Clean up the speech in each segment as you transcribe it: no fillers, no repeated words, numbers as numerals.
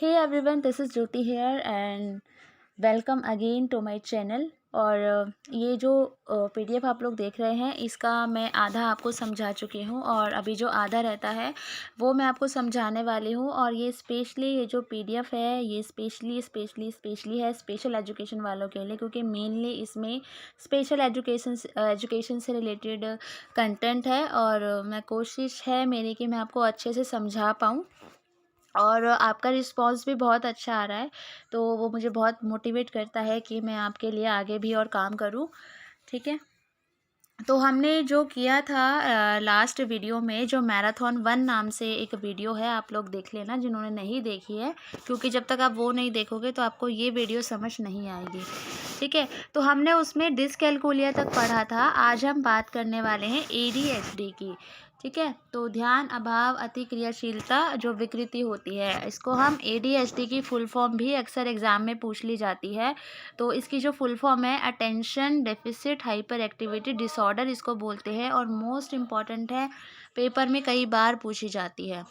Hey everyone, this is Jyoti here and welcome again to my channel। और ये जो PDF आप लोग देख रहे हैं इसका मैं आधा आपको समझा चुकी हूँ और अभी जो आधा रहता है वो मैं आपको समझाने वाली हूँ। और ये स्पेशली ये जो PDF है ये स्पेशली है स्पेशल एजुकेशन वालों के लिए, क्योंकि मेनली इसमें स्पेशल एजुकेशन से रिलेटेड कंटेंट है और मैं कोशिश है मेरी कि मैं आपको अच्छे से समझा पाऊँ। और आपका रिस्पॉन्स भी बहुत अच्छा आ रहा है, तो वो मुझे बहुत मोटिवेट करता है कि मैं आपके लिए आगे भी और काम करूँ। ठीक है, तो हमने जो किया था लास्ट वीडियो में, जो मैराथन 1 नाम से एक वीडियो है, आप लोग देख लेना जिन्होंने नहीं देखी है, क्योंकि जब तक आप वो नहीं देखोगे तो आपको ये वीडियो समझ नहीं आएगी। ठीक है, तो हमने उसमें डिसकैलकुलिया तक पढ़ा था। आज हम बात करने वाले हैं ADHD की। ठीक है, तो ध्यान अभाव अतिक्रियाशीलता जो विकृति होती है, इसको हम ADHD की फुल फॉर्म भी अक्सर एग्ज़ाम में पूछ ली जाती है। तो इसकी जो फुल फॉर्म है attention deficit hyper activity disorder इसको बोलते हैं, और मोस्ट इम्पॉर्टेंट है, पेपर में कई बार पूछी जाती है।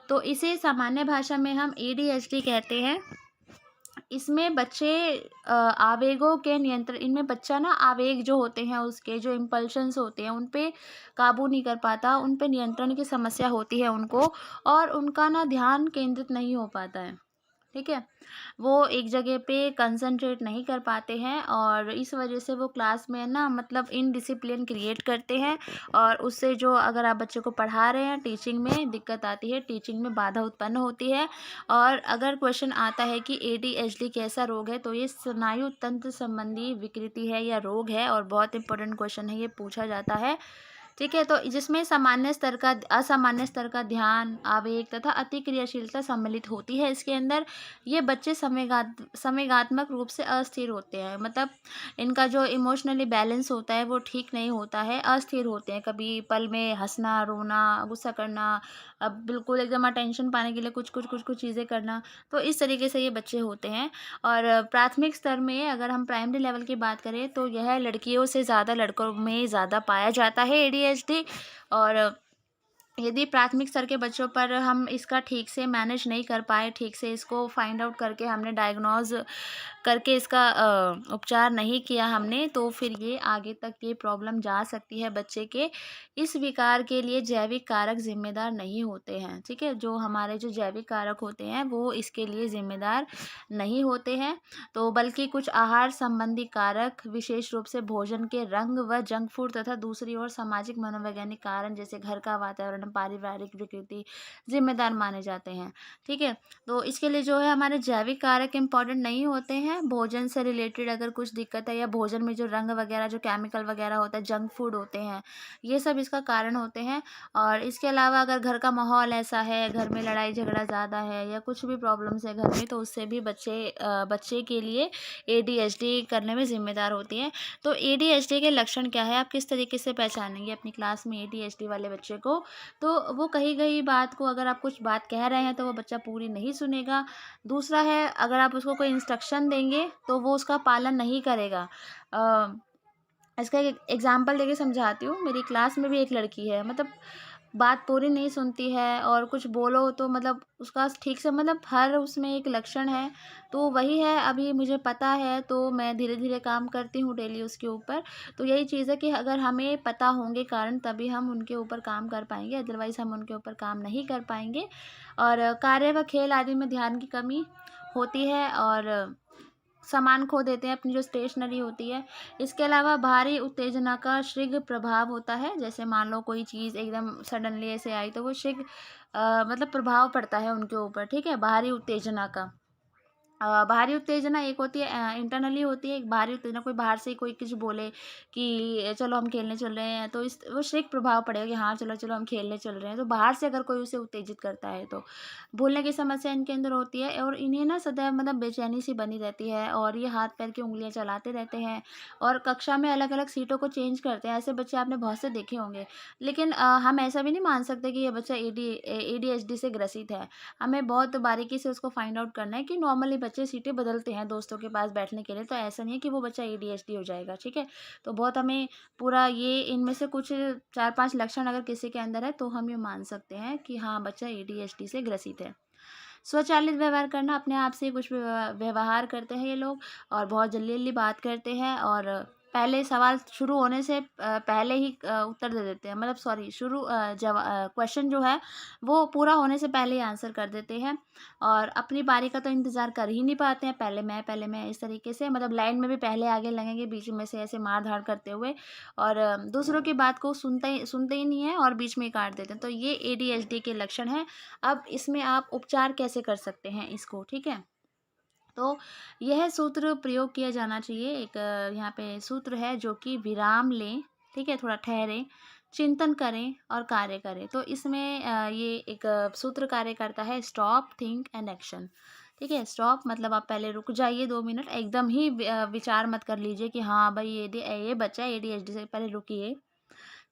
तो इसे सामान्य भाषा में हम ADHD कहते हैं। इसमें बच्चे आवेगों के नियंत्रण, इनमें बच्चा ना आवेग जो होते हैं उसके जो इम्पल्शंस होते हैं उन पे काबू नहीं कर पाता, उन पे नियंत्रण की समस्या होती है उनको, और उनका ना ध्यान केंद्रित नहीं हो पाता है। ठीक है, वो एक जगह पे कंसंट्रेट नहीं कर पाते हैं और इस वजह से वो क्लास में ना मतलब इनडिसिप्लिन क्रिएट करते हैं, और उससे जो अगर आप बच्चे को पढ़ा रहे हैं टीचिंग में दिक्कत आती है, टीचिंग में बाधा उत्पन्न होती है। और अगर क्वेश्चन आता है कि ADHD कैसा रोग है, तो ये स्नायु तंत्र संबंधी विकृति है या रोग है, और बहुत इंपॉर्टेंट क्वेश्चन है, ये पूछा जाता है। ठीक है, तो जिसमें सामान्य स्तर का असामान्य स्तर का ध्यान, आवेग तथा अतिक्रियाशीलता सम्मिलित होती है इसके अंदर। ये बच्चे संवेगात्मक रूप से अस्थिर होते हैं, मतलब इनका जो इमोशनली बैलेंस होता है वो ठीक नहीं होता है, अस्थिर होते हैं, कभी पल में हंसना, रोना, गुस्सा करना, अब बिल्कुल एकदम अटेंशन पाने के लिए कुछ चीज़ें करना। तो इस तरीके से ये बच्चे होते हैं। और प्राथमिक स्तर में अगर हम प्राइमरी लेवल की बात करें तो यह लड़कियों से ज़्यादा लड़कों में ज़्यादा पाया जाता है ADHD। और यदि प्राथमिक स्तर के बच्चों पर हम इसका ठीक से मैनेज नहीं कर पाए, ठीक से इसको फाइंड आउट करके हमने डायग्नोज करके इसका उपचार नहीं किया हमने, तो फिर ये आगे तक ये प्रॉब्लम जा सकती है बच्चे के। इस विकार के लिए जैविक कारक जिम्मेदार नहीं होते हैं। ठीक है, जो हमारे जो जैविक कारक होते हैं वो इसके लिए जिम्मेदार नहीं होते हैं, तो बल्कि कुछ आहार संबंधी कारक, विशेष रूप से भोजन के रंग व जंक फूड, तथा दूसरी ओर सामाजिक मनोवैज्ञानिक कारण जैसे घर का वातावरण, पारिवारिक विकृति जिम्मेदार माने जाते हैं। ठीक है, तो इसके लिए जो है हमारे जैविक कारक इम्पॉर्टेंट नहीं होते हैं। भोजन से रिलेटेड अगर कुछ दिक्कत है, या भोजन में जो रंग वगैरह, जो केमिकल वगैरह होता है, जंक फूड होते हैं, ये सब इसका कारण होते हैं। और इसके अलावा अगर घर का माहौल ऐसा है, घर में लड़ाई झगड़ा ज़्यादा है, या कुछ भी प्रॉब्लम्स है घर में, तो उससे भी बच्चे के लिए ADHD करने में ज़िम्मेदार होती है। तो ADHD के लक्षण क्या है, आप किस तरीके से पहचानेंगे अपनी क्लास में ADHD वाले बच्चे को? तो वो कही गई बात को, अगर आप कुछ बात कह रहे हैं तो वो बच्चा पूरी नहीं सुनेगा। दूसरा है, अगर आप उसको कोई इंस्ट्रक्शन देंगे तो वो उसका पालन नहीं करेगा। अ, इसका एक एग्जाम्पल देके समझाती हूँ। मेरी क्लास में भी एक लड़की है, मतलब बात पूरी नहीं सुनती है, और कुछ बोलो तो मतलब उसका ठीक से, मतलब हर उसमें एक लक्षण है। तो वही है, अभी मुझे पता है तो मैं धीरे धीरे काम करती हूँ डेली उसके ऊपर। तो यही चीज़ है कि अगर हमें पता होंगे कारण तभी हम उनके ऊपर काम कर पाएंगे, अदरवाइज़ हम उनके ऊपर काम नहीं कर पाएंगे। और कार्य व खेल आदि में ध्यान की कमी होती है, और सामान खो देते हैं, अपनी जो स्टेशनरी होती है। इसके अलावा भारी उत्तेजना का शीघ्र प्रभाव होता है, जैसे मान लो कोई चीज़ एकदम सडनली ऐसे आई तो वो शीघ्र मतलब प्रभाव पड़ता है उनके ऊपर। ठीक है, बाहरी उत्तेजना का। बाहरी उत्तेजना एक होती है इंटरनली होती है, एक बाहरी उत्तेजना कोई बाहर से कोई कुछ बोले कि चलो हम खेलने चल रहे हैं, तो इस वो शीघ्र प्रभाव पड़ेगा कि हाँ चलो चलो हम खेलने चल रहे हैं। तो बाहर से अगर कोई उसे उत्तेजित करता है तो भूलने की समस्या इनके अंदर होती है, और इन्हें ना सदैव मतलब बेचैनी सी बनी रहती है, और ये हाथ पैर की उंगलियां चलाते रहते हैं, और कक्षा में अलग अलग सीटों को चेंज करते हैं। ऐसे बच्चे आपने बहुत से देखे होंगे। लेकिन हम ऐसा भी नहीं मान सकते कि ये बच्चा ADHD से ग्रसित है। हमें बहुत बारीकी से उसको फाइंड आउट करना है कि नॉर्मली बच्चे सीटें बदलते हैं दोस्तों के पास बैठने के लिए, तो ऐसा नहीं है कि वो बच्चा ADHD हो जाएगा। ठीक है, तो बहुत हमें पूरा ये इनमें से कुछ 4-5 लक्षण अगर किसी के अंदर है तो हम ये मान सकते हैं कि हाँ बच्चा ADHD से ग्रसित है। स्वचालित व्यवहार करना, अपने आप से कुछ व्यवहार करते हैं ये लोग और बहुत जल्दी-जल्दी बात करते हैं और पहले सवाल शुरू होने से पहले ही उत्तर दे देते हैं। मतलब सॉरी क्वेश्चन जो है वो पूरा होने से पहले ही आंसर कर देते हैं और अपनी बारी का तो इंतज़ार कर ही नहीं पाते हैं, पहले मैं इस तरीके से मतलब लाइन में भी पहले आगे लगेंगे, बीच में से ऐसे मार-धाड़ करते हुए और दूसरों की बात को सुनते ही नहीं हैं और बीच में ही काट देते हैं। तो ये एडीएचडी के लक्षण हैं। अब इसमें आप उपचार कैसे कर सकते हैं इसको, ठीक है? तो यह सूत्र प्रयोग किया जाना चाहिए। एक यहाँ पे सूत्र है जो कि विराम लें, ठीक है? थोड़ा ठहरें, चिंतन करें और कार्य करें। तो इसमें ये एक सूत्र कार्य करता है स्टॉप, थिंक एंड एक्शन। ठीक है? स्टॉप मतलब आप पहले रुक जाइए 2 मिनट, एकदम ही विचार मत कर लीजिए कि हाँ भाई ये बच्चा एडीएचडी से, पहले रुकिए।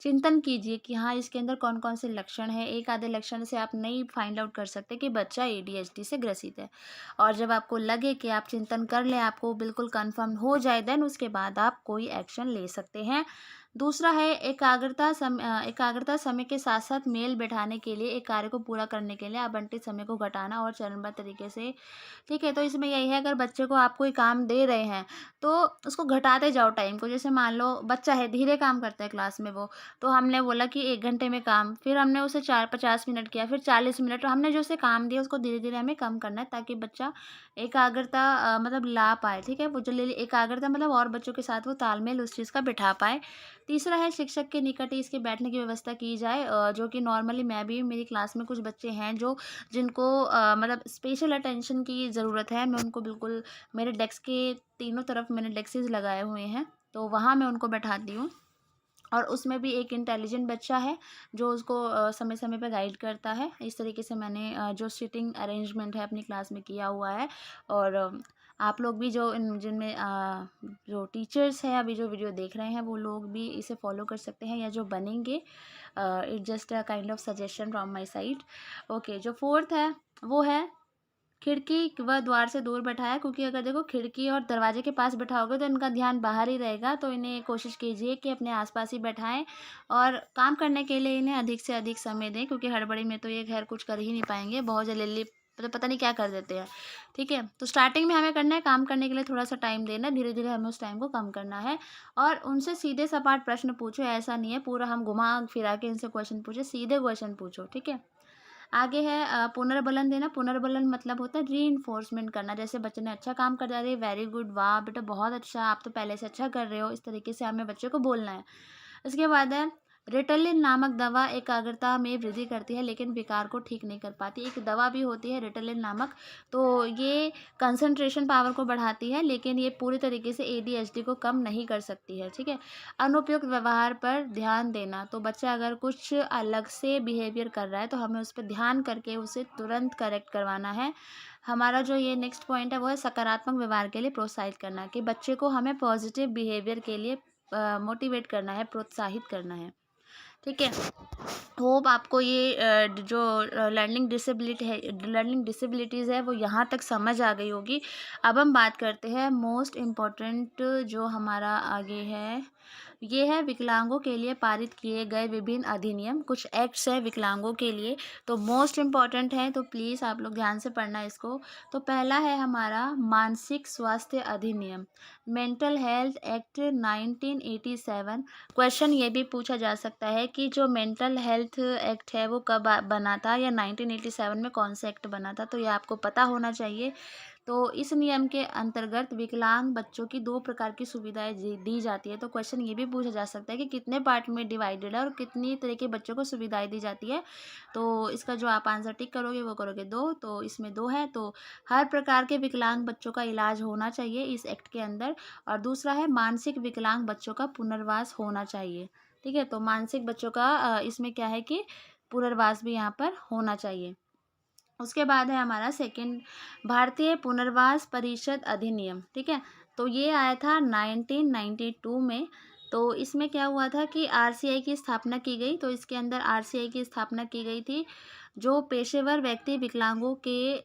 चिंतन कीजिए कि हाँ इसके अंदर कौन कौन से लक्षण हैं। एक आधे लक्षण से आप नहीं फाइंड आउट कर सकते कि बच्चा एडीएचडी से ग्रसित है। और जब आपको लगे कि आप चिंतन कर लें, आपको बिल्कुल कंफर्म हो जाए, देन उसके बाद आप कोई एक्शन ले सकते हैं। दूसरा है एकाग्रता समय के साथ साथ मेल बैठाने के लिए, एक कार्य को पूरा करने के लिए आवंटित समय को घटाना और चरणबद्ध तरीके से, ठीक है? तो इसमें यही है, अगर बच्चे को आप कोई काम दे रहे हैं तो उसको घटाते जाओ टाइम को। जैसे मान लो बच्चा है, धीरे काम करता है क्लास में वो, तो हमने बोला कि 1 घंटे में काम, फिर हमने उसे 50 मिनट किया, फिर 40 मिनट, तो हमने जो उसे काम दिया उसको धीरे-धीरे हमें कम करना है ताकि बच्चा एकाग्रता मतलब ला पाए, ठीक है? वो जो ले एकाग्रता मतलब और बच्चों के साथ वो तालमेल उस चीज़ का बिठा पाए। तीसरा है शिक्षक के निकट ही इसके बैठने की व्यवस्था की जाए, जो कि नॉर्मली मैं भी, मेरी क्लास में कुछ बच्चे हैं जिनको मतलब स्पेशल अटेंशन की ज़रूरत है। मैं उनको बिल्कुल मेरे डेस्क के तीनों तरफ मैंने डेस्केज़ लगाए हुए हैं, तो वहाँ मैं उनको बैठाती हूँ। और उसमें भी एक इंटेलिजेंट बच्चा है जो उसको समय-समय पे गाइड करता है। इस तरीके से मैंने जो सीटिंग अरेंजमेंट है अपनी क्लास में किया हुआ है और आप लोग भी जो इन जिनमें जो टीचर्स हैं अभी जो वीडियो देख रहे हैं वो लोग भी इसे फॉलो कर सकते हैं या जो बनेंगे। It's just a kind of suggestion from my side. Okay, जो फोर्थ है वो है खिड़की व द्वार से दूर बैठाया, क्योंकि अगर देखो खिड़की और दरवाजे के पास बैठाओगे तो इनका ध्यान बाहर ही रहेगा। तो इन्हें कोशिश कीजिए कि अपने आसपास ही बैठाएं और काम करने के लिए इन्हें अधिक से अधिक समय दें, क्योंकि हड़बड़ी में तो ये खैर कुछ कर ही नहीं पाएंगे, बहुत जल्दी पता नहीं क्या कर देते हैं। ठीक है, तो स्टार्टिंग में हमें करना है काम करने के लिए थोड़ा सा टाइम देना, धीरे धीरे हमें उस टाइम को कम करना है और उनसे सीधे सपाट प्रश्न पूछो। ऐसा नहीं है पूरा हम घुमा फिरा के इनसे क्वेश्चन पूछे, सीधे क्वेश्चन पूछो। ठीक है, आगे है पुनर्बलन देना। पुनर्बलन मतलब होता है रीइंफोर्समेंट करना। जैसे बच्चे ने अच्छा काम कर दिया, अरे वेरी गुड, वाह बेटा बहुत अच्छा, आप तो पहले से अच्छा कर रहे हो, इस तरीके से हमें बच्चे को बोलना है। इसके बाद है रिटलिन नामक दवा एकाग्रता में वृद्धि करती है लेकिन विकार को ठीक नहीं कर पाती। एक दवा भी होती है रिटलिन नामक, तो ये कंसंट्रेशन पावर को बढ़ाती है लेकिन ये पूरी तरीके से एडीएचडी को कम नहीं कर सकती है। ठीक है, अनुपयुक्त व्यवहार पर ध्यान देना। तो बच्चा अगर कुछ अलग से बिहेवियर कर रहा है तो हमें उस पर ध्यान करके उसे तुरंत करेक्ट करवाना है। हमारा जो ये नेक्स्ट पॉइंट है वो है सकारात्मक व्यवहार के लिए प्रोत्साहित करना, कि बच्चे को हमें पॉजिटिव बिहेवियर के लिए मोटिवेट करना है, प्रोत्साहित करना है। ठीक है, होप आपको ये जो लर्निंग डिसेबिलिटीज़ है वो यहाँ तक समझ आ गई होगी। अब हम बात करते हैं मोस्ट इम्पोर्टेंट जो हमारा आगे है, ये है विकलांगों के लिए पारित किए गए विभिन्न अधिनियम। कुछ एक्ट्स हैं विकलांगों के लिए, तो मोस्ट इम्पॉर्टेंट है, तो प्लीज़ आप लोग ध्यान से पढ़ना इसको। तो पहला है हमारा मानसिक स्वास्थ्य अधिनियम, मेंटल हेल्थ एक्ट 1987। क्वेश्चन ये भी पूछा जा सकता है कि जो मेंटल हेल्थ एक्ट है वो कब बना था या 1987 में कौन सा एक्ट बना था, तो ये आपको पता होना चाहिए। तो इस नियम के अंतर्गत विकलांग बच्चों की 2 प्रकार की सुविधाएं दी जाती है। तो क्वेश्चन ये भी पूछा जा सकता है कि कितने पार्ट में डिवाइडेड है और कितनी तरह के बच्चों को सुविधाएं दी जाती है। तो इसका जो आप आंसर टिक करोगे वो करोगे 2, तो इसमें 2 है। तो हर प्रकार के विकलांग बच्चों का इलाज होना चाहिए इस एक्ट के अंदर। और दूसरा है मानसिक विकलांग बच्चों का पुनर्वास होना चाहिए। ठीक है, तो मानसिक बच्चों का इसमें क्या है कि पुनर्वास भी यहाँ पर होना चाहिए। उसके बाद है हमारा सेकंड, भारतीय पुनर्वास परिषद अधिनियम। ठीक है, तो ये आया था 1992 में। तो इसमें क्या हुआ था कि आरसीआई की स्थापना की गई। तो इसके अंदर आरसीआई की स्थापना की गई थी, जो पेशेवर व्यक्ति विकलांगों के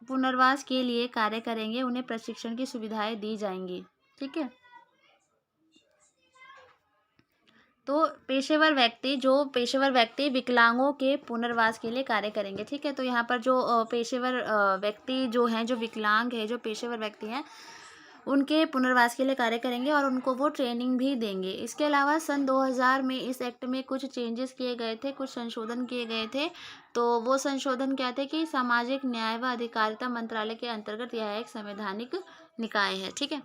पुनर्वास के लिए कार्य करेंगे उन्हें प्रशिक्षण की सुविधाएं दी जाएंगी। ठीक है, तो पेशेवर व्यक्ति विकलांगों के पुनर्वास के लिए कार्य करेंगे, ठीक है। तो यहाँ पर जो पेशेवर व्यक्ति जो हैं, जो विकलांग है, जो पेशेवर व्यक्ति हैं, उनके पुनर्वास के लिए कार्य करेंगे और उनको वो ट्रेनिंग भी देंगे। इसके अलावा सन 2000 में इस एक्ट में कुछ चेंजेस किए गए थे, कुछ संशोधन किए गए थे। तो वो संशोधन क्या थे कि सामाजिक न्याय व अधिकारिता मंत्रालय के अंतर्गत यह एक संवैधानिक निकाय है, ठीक है।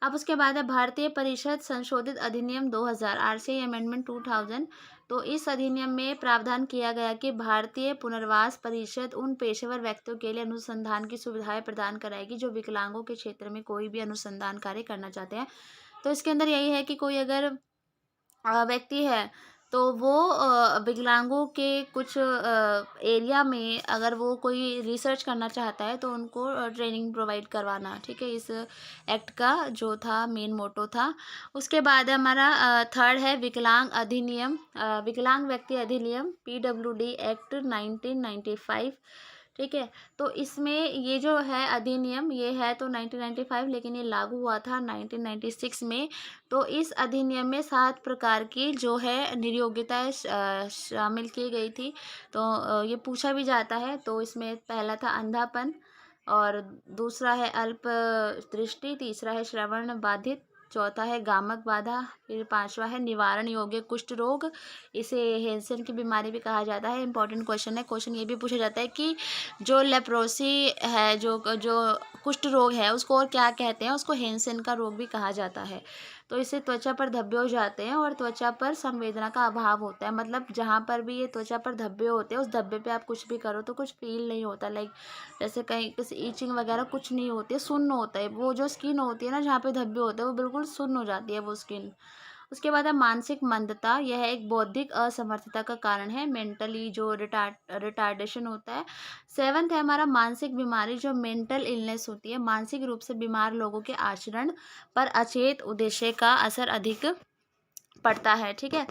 अब उसके बाद है भारतीय परिषद संशोधित अधिनियम 2000, आरसीआई अमेंडमेंट 2000। तो इस अधिनियम में प्रावधान किया गया कि भारतीय पुनर्वास परिषद उन पेशेवर व्यक्तियों के लिए अनुसंधान की सुविधाएं प्रदान कराएगी जो विकलांगों के क्षेत्र में कोई भी अनुसंधान कार्य करना चाहते हैं। तो इसके अंदर यही है कि कोई अगर व्यक्ति है, तो वो विकलांगों के कुछ एरिया में अगर वो कोई रिसर्च करना चाहता है तो उनको ट्रेनिंग प्रोवाइड करवाना, ठीक है। इस एक्ट का जो था मेन मोटो था। उसके बाद हमारा थर्ड है विकलांग अधिनियम, विकलांग व्यक्ति अधिनियम, पीडब्ल्यूडी एक्ट 1995, ठीक है। तो इसमें ये जो है अधिनियम, ये है तो 1995, लेकिन ये लागू हुआ था 1996 में। तो इस अधिनियम में 7 प्रकार की जो है नियोक्ताएं शामिल की गई थी। तो ये पूछा भी जाता है। तो इसमें पहला था अंधापन, और दूसरा है अल्प दृष्टि, तीसरा है श्रवण बाधित, चौथा है गामक बाधा, फिर पांचवा है निवारण योग्य कुष्ठ रोग, इसे हेल्सन की बीमारी भी कहा जाता है। इंपॉर्टेंट क्वेश्चन है। क्वेश्चन ये भी पूछा जाता है कि जो लेप्रोसी है, जो जो कुष्ठ रोग है, उसको और क्या कहते हैं? उसको हेल्सन का रोग भी कहा जाता है। तो इससे त्वचा पर धब्बे हो जाते हैं और त्वचा पर संवेदना का अभाव होता है। मतलब जहाँ पर भी ये त्वचा पर धब्बे होते हैं, उस धब्बे पे आप कुछ भी करो तो कुछ फील नहीं होता, लाइक जैसे कहीं किसी ईचिंग वगैरह कुछ नहीं होती है, सुन्न होता है। वो जो स्किन होती है ना, जहाँ पे धब्बे होते हैं, वो बिल्कुल सुन्न हो जाती है वो स्किन। उसके बाद है मानसिक मंदता, यह एक बौद्धिक असमर्थता का कारण है, मेंटली जो रिटार्डेशन होता है। सेवन्थ है हमारा मानसिक बीमारी, जो मेंटल इलनेस होती है। मानसिक रूप से बीमार लोगों के आचरण पर अचेत उद्देश्य का असर अधिक पड़ता है, ठीक है।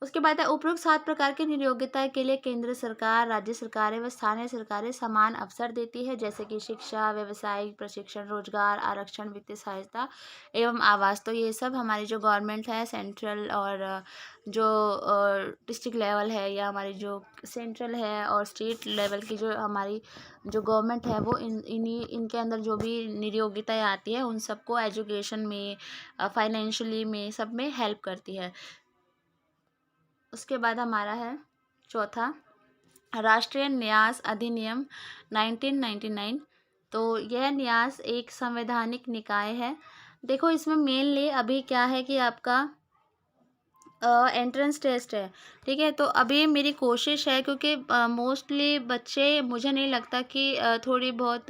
उसके बाद है उपरोक्त 7 प्रकार की नियोक्ता के लिए केंद्र सरकार, राज्य सरकारें व स्थानीय सरकारें समान अवसर देती है, जैसे कि शिक्षा, व्यवसायिक प्रशिक्षण, रोजगार, आरक्षण, वित्तीय सहायता एवं आवास। तो ये सब हमारी जो गवर्नमेंट है, सेंट्रल और जो डिस्ट्रिक्ट लेवल है, या हमारी जो सेंट्रल है और स्टेट लेवल की जो हमारी जो गवर्नमेंट है, वो इनके अंदर जो भी नियोक्ताएं आती है, उन सबको एजुकेशन में, फाइनेंशियली में, सब में हेल्प करती है। उसके बाद हमारा है चौथा राष्ट्रीय न्यास अधिनियम 1999। तो यह न्यास एक संवैधानिक निकाय है। देखो इसमें मेनली अभी क्या है कि आपका एंट्रेंस टेस्ट है, ठीक है। तो अभी मेरी कोशिश है, क्योंकि मोस्टली बच्चे, मुझे नहीं लगता कि थोड़ी बहुत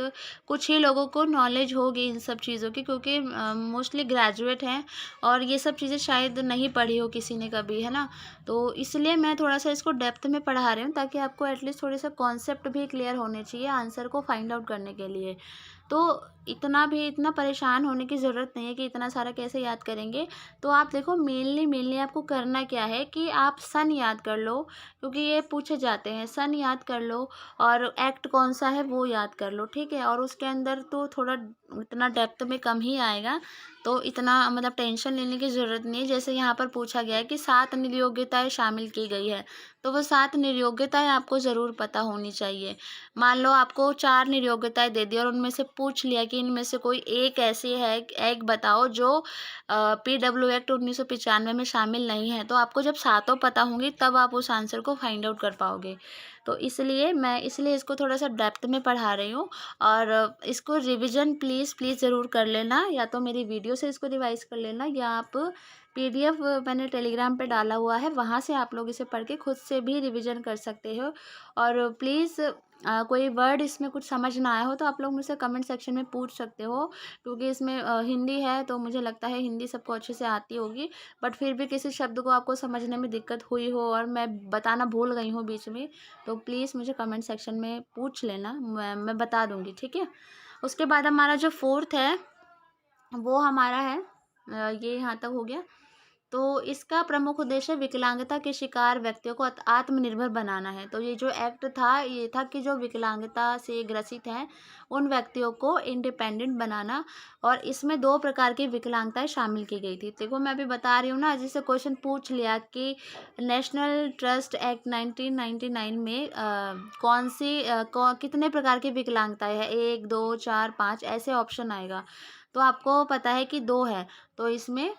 कुछ ही लोगों को नॉलेज होगी इन सब चीज़ों की, क्योंकि मोस्टली ग्रेजुएट हैं और ये सब चीज़ें शायद नहीं पढ़ी हो किसी ने कभी, है ना। तो इसलिए मैं थोड़ा सा इसको डेप्थ में पढ़ा रही हूँ, ताकि आपको एटलीस्ट थोड़े से कॉन्सेप्ट भी क्लियर होने चाहिए आंसर को फाइंड आउट करने के लिए। तो इतना परेशान होने की ज़रूरत नहीं है कि इतना सारा कैसे याद करेंगे। तो आप देखो मेनली आपको करना क्या है कि आप सन याद कर लो, क्योंकि ये पूछे जाते हैं। सन याद कर लो और एक्ट कौन सा है वो याद कर लो, ठीक है। और उसके अंदर तो थोड़ा इतना डेप्थ में कम ही आएगा, तो इतना मतलब टेंशन लेने की ज़रूरत नहीं है। जैसे यहाँ पर पूछा गया है कि 7 नियोक्ताएं शामिल की गई है, तो वो 7 नियोक्ताएं आपको ज़रूर पता होनी चाहिए। मान लो आपको 4 नियोक्ताएं दे दी और उनमें से पूछ लिया कि इनमें से कोई एक ऐसी है, एक बताओ जो पीडब्ल्यू एक्ट 1995 में शामिल नहीं है। तो आपको जब सातों पता होंगी तब आप उस आंसर को फाइंड आउट कर पाओगे। तो इसलिए इसको थोड़ा सा डेप्थ में पढ़ा रही हूँ। और इसको रिवीजन प्लीज़ ज़रूर कर लेना, या तो मेरी वीडियो से इसको रिवाइज कर लेना, या आप पीडीएफ मैंने टेलीग्राम पे डाला हुआ है, वहाँ से आप लोग इसे पढ़ के खुद से भी रिवीजन कर सकते हो। और प्लीज़ कोई वर्ड इसमें कुछ समझ ना आया हो तो आप लोग मुझसे कमेंट सेक्शन में पूछ सकते हो, क्योंकि इसमें हिंदी है, तो मुझे लगता है हिंदी सबको अच्छे से आती होगी। बट फिर भी किसी शब्द को आपको समझने में दिक्कत हुई हो और मैं बताना भूल गई हूँ बीच में, तो प्लीज़ मुझे कमेंट सेक्शन में पूछ लेना, मैं बता दूँगी, ठीक है। उसके बाद हमारा जो फोर्थ है वो हमारा है ये यहाँ तक हो गया। तो इसका प्रमुख उद्देश्य विकलांगता के शिकार व्यक्तियों को आत्मनिर्भर बनाना है। तो ये जो एक्ट था, ये था कि जो विकलांगता से ग्रसित हैं, उन व्यक्तियों को इंडिपेंडेंट बनाना, और इसमें 2 प्रकार की विकलांगताएँ शामिल की गई थी। देखो मैं अभी बता रही हूँ ना, जैसे क्वेश्चन पूछ लिया कि नेशनल ट्रस्ट एक्ट 1999 में कौन सी कितने प्रकार की विकलांगताएँ हैं? 1, 2, 4, 5 ऐसे ऑप्शन आएगा। तो आपको पता है कि 2 है, तो इसमें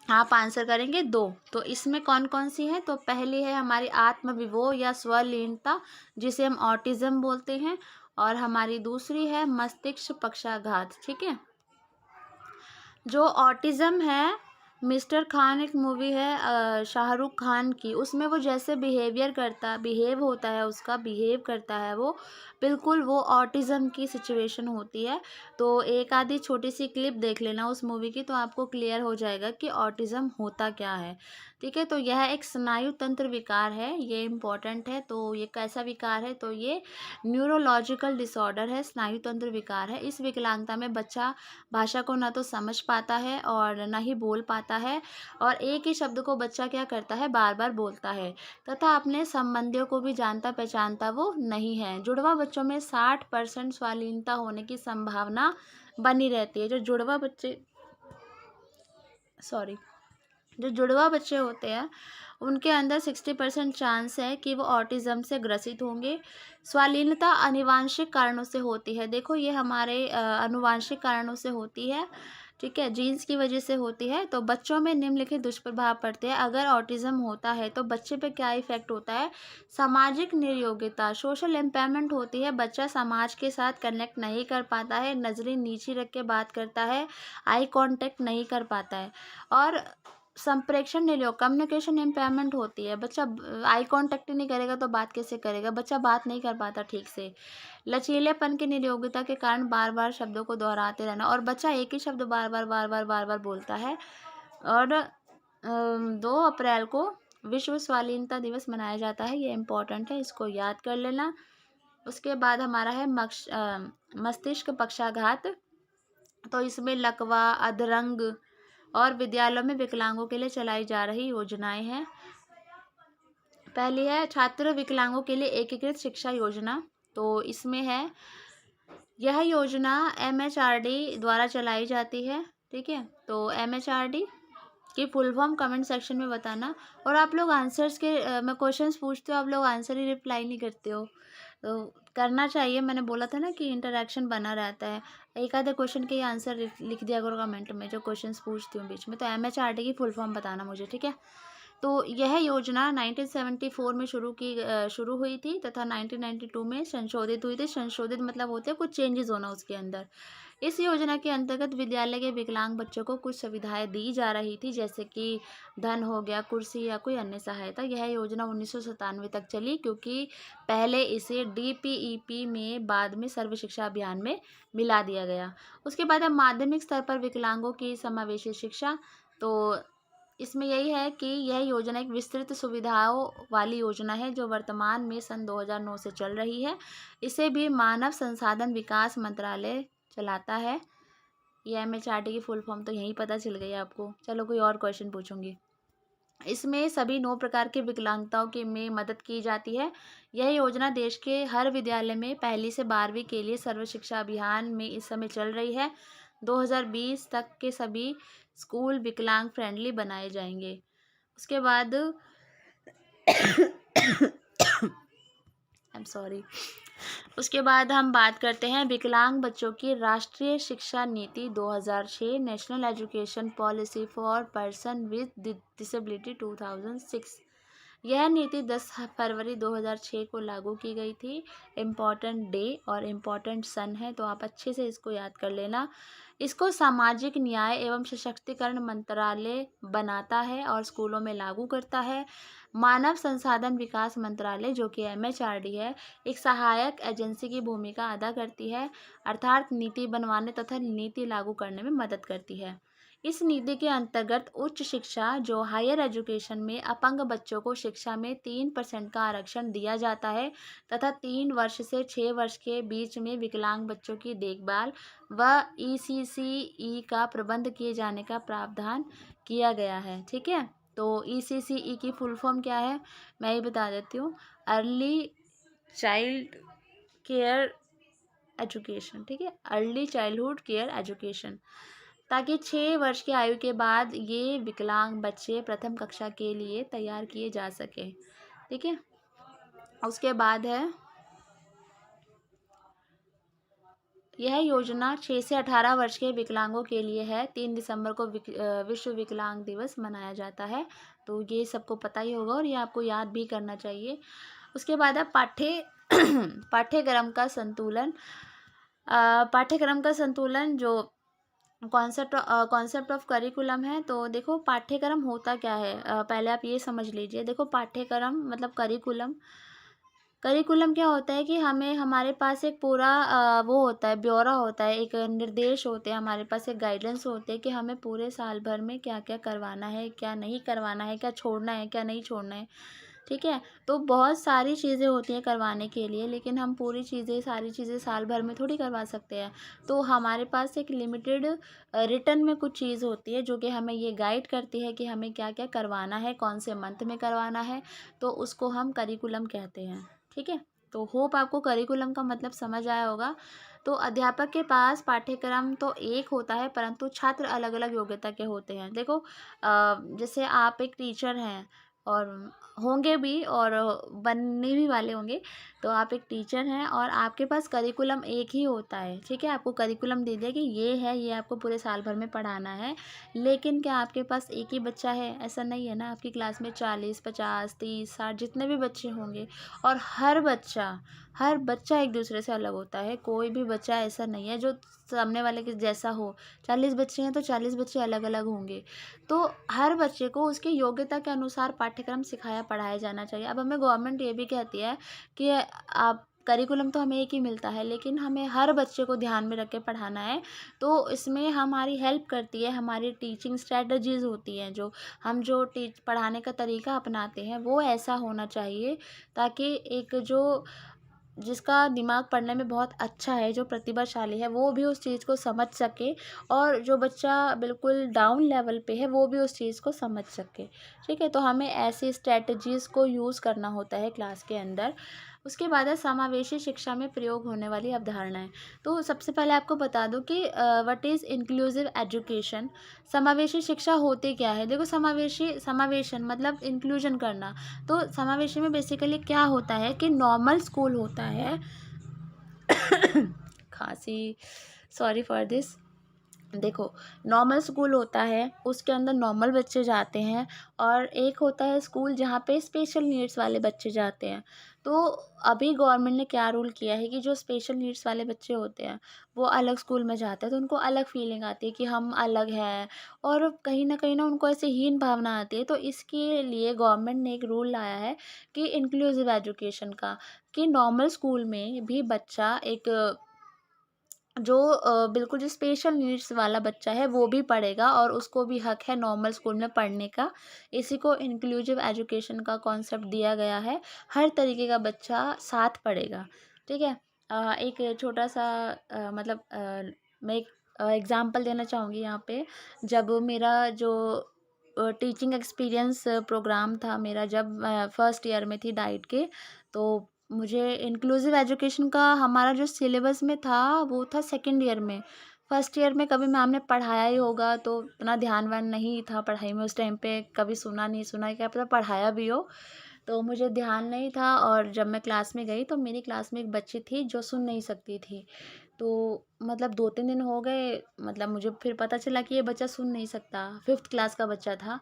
आप आंसर करेंगे 2। तो इसमें कौन-कौन सी है? तो पहली है हमारी आत्मविभोग या स्वलीनता, जिसे हम ऑटिज़्म बोलते हैं, और हमारी दूसरी है मस्तिष्क पक्षाघात, ठीक है? जो ऑटिज़्म है, मिस्टर खान एक मूवी है शाहरुख खान की, उसमें वो जैसे बिहेव करता है वो, बिल्कुल वो ऑटिज़्म की सिचुएशन होती है। तो एक आधी छोटी-सी क्लिप देख लेना उस मूवी की, तो आपको क्लियर हो जाएगा कि ऑटिज़्म होता क्या है, ठीक है? तो यह एक स्नायु तंत्र विकार है, ये इम्पोर्टेंट है। तो ये कैसा विकार है? तो ये न्यूरोलॉजिकल डिसऑर्डर है, स्नायु तंत्र विकार है। इस विकलांगता में बच्चा भाषा को ना तो समझ पाता है और ना ही बोल पाता है, और एक ही शब्द को बच्चा क्या करता है, बार बार बोलता है, तथा अपने संबंधियों को भी जानता पहचानता वो नहीं है। जुड़वा बच्चों में 60% स्वालीनता होने की संभावना बनी रहती है। सॉरी जो जुड़वा बच्चे होते हैं, उनके अंदर 60% चांस है कि वो ऑटिज़्म से ग्रसित होंगे। स्वालीनता आनुवांशिक कारणों से होती है। देखो ये हमारे आनुवांशिक कारणों से होती है, ठीक है? जीन्स की वजह से होती है। तो बच्चों में निम्नलिखित दुष्प्रभाव पड़ते हैं। अगर ऑटिज़्म होता है तो बच्चे पे क्या इफ़ेक्ट होता है? सामाजिक निर्योग्यता, सोशल इम्पेयरमेंट होती है। बच्चा समाज के साथ कनेक्ट नहीं कर पाता है, नज़रें नीची रख के बात करता है, आई कॉन्टैक्ट नहीं कर पाता है, और संप्रेषण निरोग कम्युनिकेशन इम्पेयरमेंट होती है। बच्चा आई कांटेक्ट ही नहीं करेगा तो बात कैसे करेगा? बच्चा बात नहीं कर पाता ठीक से। लचीलेपन की निरोगिता के कारण बार बार शब्दों को दोहराते रहना, और बच्चा एक ही शब्द बार बार बोलता है। और 2 अप्रैल को विश्व स्वालीनता दिवस मनाया जाता है, ये इम्पोर्टेंट है, इसको याद कर लेना। उसके बाद हमारा है मस्तिष्क पक्षाघात। तो इसमें लकवा, अधरंग और विद्यालयों में विकलांगों के लिए चलाई जा रही योजनाएं हैं। पहली है छात्र विकलांगों के लिए एकीकृत शिक्षा योजना। तो इसमें है, यह योजना MHRD द्वारा चलाई जाती है, ठीक है? तो MHRD की फुल फॉर्म कमेंट सेक्शन में बताना। और आप लोग आंसर्स के मैं क्वेश्चंस पूछती हूँ, आप लोग आंसर ही रिप्लाई नहीं करते हो, तो करना चाहिए। मैंने बोला था ना कि इंटरेक्शन बना रहता है। एक आधे क्वेश्चन के आंसर लिख दिया करो कमेंट में, जो क्वेश्चंस पूछती हूँ बीच में। तो MHRD की फुल फॉर्म बताना मुझे, ठीक है? तो यह योजना 1974 में शुरू हुई थी तथा 1992 में संशोधित हुई थी। संशोधित मतलब होते हैं कुछ चेंजेस होना उसके अंदर। इस योजना के अंतर्गत विद्यालय के विकलांग बच्चों को कुछ सुविधाएं दी जा रही थी, जैसे कि धन हो गया, कुर्सी या कोई अन्य सहायता। यह योजना 1997 तक चली, क्योंकि पहले इसे DPEP में, बाद में सर्व शिक्षा अभियान में मिला दिया गया। उसके बाद अब माध्यमिक स्तर पर विकलांगों की समावेशी शिक्षा। तो इसमें यही है कि यह योजना एक विस्तृत सुविधाओं वाली योजना है, जो वर्तमान में सन 2009 से चल रही है। इसे भी मानव संसाधन विकास मंत्रालय चलाता है। ये MHRD की फुल फॉर्म तो यही पता चल गई आपको। चलो कोई और क्वेश्चन पूछूंगी। इसमें सभी 9 प्रकार की विकलांगताओं की में मदद की जाती है। यह योजना देश के हर विद्यालय में 1 से 12वीं के लिए सर्व शिक्षा अभियान में इस समय चल रही है। 2020 तक के सभी स्कूल विकलांग फ्रेंडली बनाए जाएंगे। उसके बाद आई एम सॉरी उसके बाद हम बात करते हैं विकलांग बच्चों की राष्ट्रीय शिक्षा नीति 2006, national education policy for person with disability 2006। यह नीति 10 फरवरी 2006 को लागू की गई थी। इम्पॉर्टेंट डे और इम्पॉर्टेंट सन है, तो आप अच्छे से इसको याद कर लेना। इसको सामाजिक न्याय एवं सशक्तिकरण मंत्रालय बनाता है और स्कूलों में लागू करता है। मानव संसाधन विकास मंत्रालय, जो कि MHRD है, एक सहायक एजेंसी की भूमिका अदा करती है, अर्थात नीति बनवाने तथा नीति लागू करने में मदद करती है। इस नीति के अंतर्गत उच्च शिक्षा, जो हायर एजुकेशन में अपंग बच्चों को शिक्षा में 3% का आरक्षण दिया जाता है, तथा 3 वर्ष से 6 वर्ष के बीच में विकलांग बच्चों की देखभाल व ECCE का प्रबंध किए जाने का प्रावधान किया गया है। ठीक है, तो ECCE की फुल फॉर्म क्या है मैं ये बता देती हूँ। Early child care education. ठीक है, अर्ली चाइल्डहुड केयर एजुकेशन, ताकि 6 वर्ष की आयु के बाद ये विकलांग बच्चे प्रथम कक्षा के लिए तैयार किए जा सके। ठीक है, उसके बाद है यह योजना 6 से 18 वर्ष के विकलांगों के लिए है। 3 दिसंबर को विश्व विकलांग दिवस मनाया जाता है। तो ये सबको पता ही होगा और ये आपको याद भी करना चाहिए। उसके बाद है पाठ्यक्रम का संतुलन। पाठ्यक्रम का संतुलन जो कॉन्सेप्ट ऑफ करिकुलम है। तो देखो पाठ्यक्रम होता क्या है, पहले आप ये समझ लीजिए। देखो पाठ्यक्रम मतलब करिकुलम। करिकुलम क्या होता है कि हमें हमारे पास एक पूरा वो होता है, ब्यौरा होता है, एक निर्देश होते हैं, हमारे पास एक गाइडेंस होते हैं कि हमें पूरे साल भर में क्या क्या करवाना है, क्या नहीं करवाना है, क्या छोड़ना है, क्या नहीं छोड़ना है। ठीक है, तो बहुत सारी चीज़ें होती हैं करवाने के लिए, लेकिन हम पूरी चीज़ें सारी चीज़ें साल भर में थोड़ी करवा सकते हैं। तो हमारे पास एक लिमिटेड रिटर्न में कुछ चीज़ होती है जो कि हमें ये गाइड करती है कि हमें क्या क्या करवाना है, कौन से मंथ में करवाना है। तो उसको हम करिकुलम कहते हैं। ठीक है, तो होप आपको करिकुलम का मतलब समझ आया होगा। तो अध्यापक के पास पाठ्यक्रम तो एक होता है, परंतु छात्र अलग अलग योग्यता के होते हैं। देखो जैसे आप एक टीचर हैं और होंगे भी और बनने भी वाले होंगे। तो आप एक टीचर हैं और आपके पास करिकुलम एक ही होता है। ठीक है, आपको करिकुलम दे दिया कि ये है, ये आपको पूरे साल भर में पढ़ाना है। लेकिन क्या आपके पास एक ही बच्चा है? ऐसा नहीं है ना। आपकी क्लास में 40 50 30 60 जितने भी बच्चे होंगे, और हर बच्चा एक दूसरे से अलग होता है। कोई भी बच्चा ऐसा नहीं है जो सामने वाले के जैसा हो। 40 बच्चे हैं तो 40 बच्चे अलग अलग होंगे। तो हर बच्चे को उसकी योग्यता के अनुसार पाठ्यक्रम सिखाया पढ़ाया जाना चाहिए। अब हमें गवर्नमेंट ये भी कहती है कि आप करिकुलम तो हमें एक ही मिलता है, लेकिन हमें हर बच्चे को ध्यान में रख के पढ़ाना है। तो इसमें हमारी हेल्प करती है, हमारी टीचिंग स्ट्रेटजीज़ होती हैं, जो टीच पढ़ाने का तरीका अपनाते हैं वो ऐसा होना चाहिए ताकि एक जो जिसका दिमाग पढ़ने में बहुत अच्छा है, जो प्रतिभाशाली है, वो भी उस चीज़ को समझ सके, और जो बच्चा बिल्कुल डाउन लेवल पे है वो भी उस चीज़ को समझ सके। ठीक है, तो हमें ऐसी स्ट्रैटेजीज़ को यूज़ करना होता है क्लास के अंदर। उसके बाद है समावेशी शिक्षा में प्रयोग होने वाली अवधारणाएं। तो सबसे पहले आपको बता दूं कि व्हाट इज़ इंक्लूसिव एजुकेशन। समावेशी शिक्षा होती क्या है? देखो समावेशन मतलब इंक्लूजन करना। तो समावेशी में बेसिकली क्या होता है कि नॉर्मल स्कूल होता है खांसी, सॉरी फॉर दिस। देखो नॉर्मल स्कूल होता है, उसके अंदर नॉर्मल बच्चे जाते हैं, और एक होता है स्कूल जहाँ पे स्पेशल नीड्स वाले बच्चे जाते हैं। तो अभी गवर्नमेंट ने क्या रूल किया है कि जो स्पेशल नीड्स वाले बच्चे होते हैं वो अलग स्कूल में जाते हैं, तो उनको अलग फीलिंग आती है कि हम अलग हैं, और कहीं ना उनको ऐसे हीन भावना आती है। तो इसके लिए गवर्नमेंट ने एक रूल लाया है कि इंक्लूसिव एजुकेशन का, कि नॉर्मल स्कूल में भी बच्चा एक जो बिल्कुल जो स्पेशल नीड्स वाला बच्चा है वो भी पढ़ेगा, और उसको भी हक है नॉर्मल स्कूल में पढ़ने का। इसी को इंक्लूसिव एजुकेशन का कॉन्सेप्ट दिया गया है। हर तरीके का बच्चा साथ पढ़ेगा। ठीक है, एक छोटा सा मतलब मैं एक एग्ज़ाम्पल देना चाहूँगी यहाँ पे। जब मेरा जो टीचिंग एक्सपीरियंस प्रोग्राम था मेरा, जब मैं फर्स्ट ईयर में थी डाइट के, तो मुझे इंक्लूसिव एजुकेशन का हमारा जो सिलेबस में था वो था सेकंड ईयर में। फर्स्ट ईयर में कभी मैम ने पढ़ाया ही होगा तो उतना ध्यान वान नहीं था पढ़ाई में, उस टाइम पे कभी सुना नहीं सुना, क्या पता पढ़ाया भी हो। तो मुझे ध्यान नहीं था, और जब मैं क्लास में गई तो मेरी क्लास में एक बच्ची थी जो सुन नहीं सकती थी। तो मतलब 2-3 दिन हो गए, मतलब मुझे फिर पता चला कि ये बच्चा सुन नहीं सकता, 5th क्लास का बच्चा था।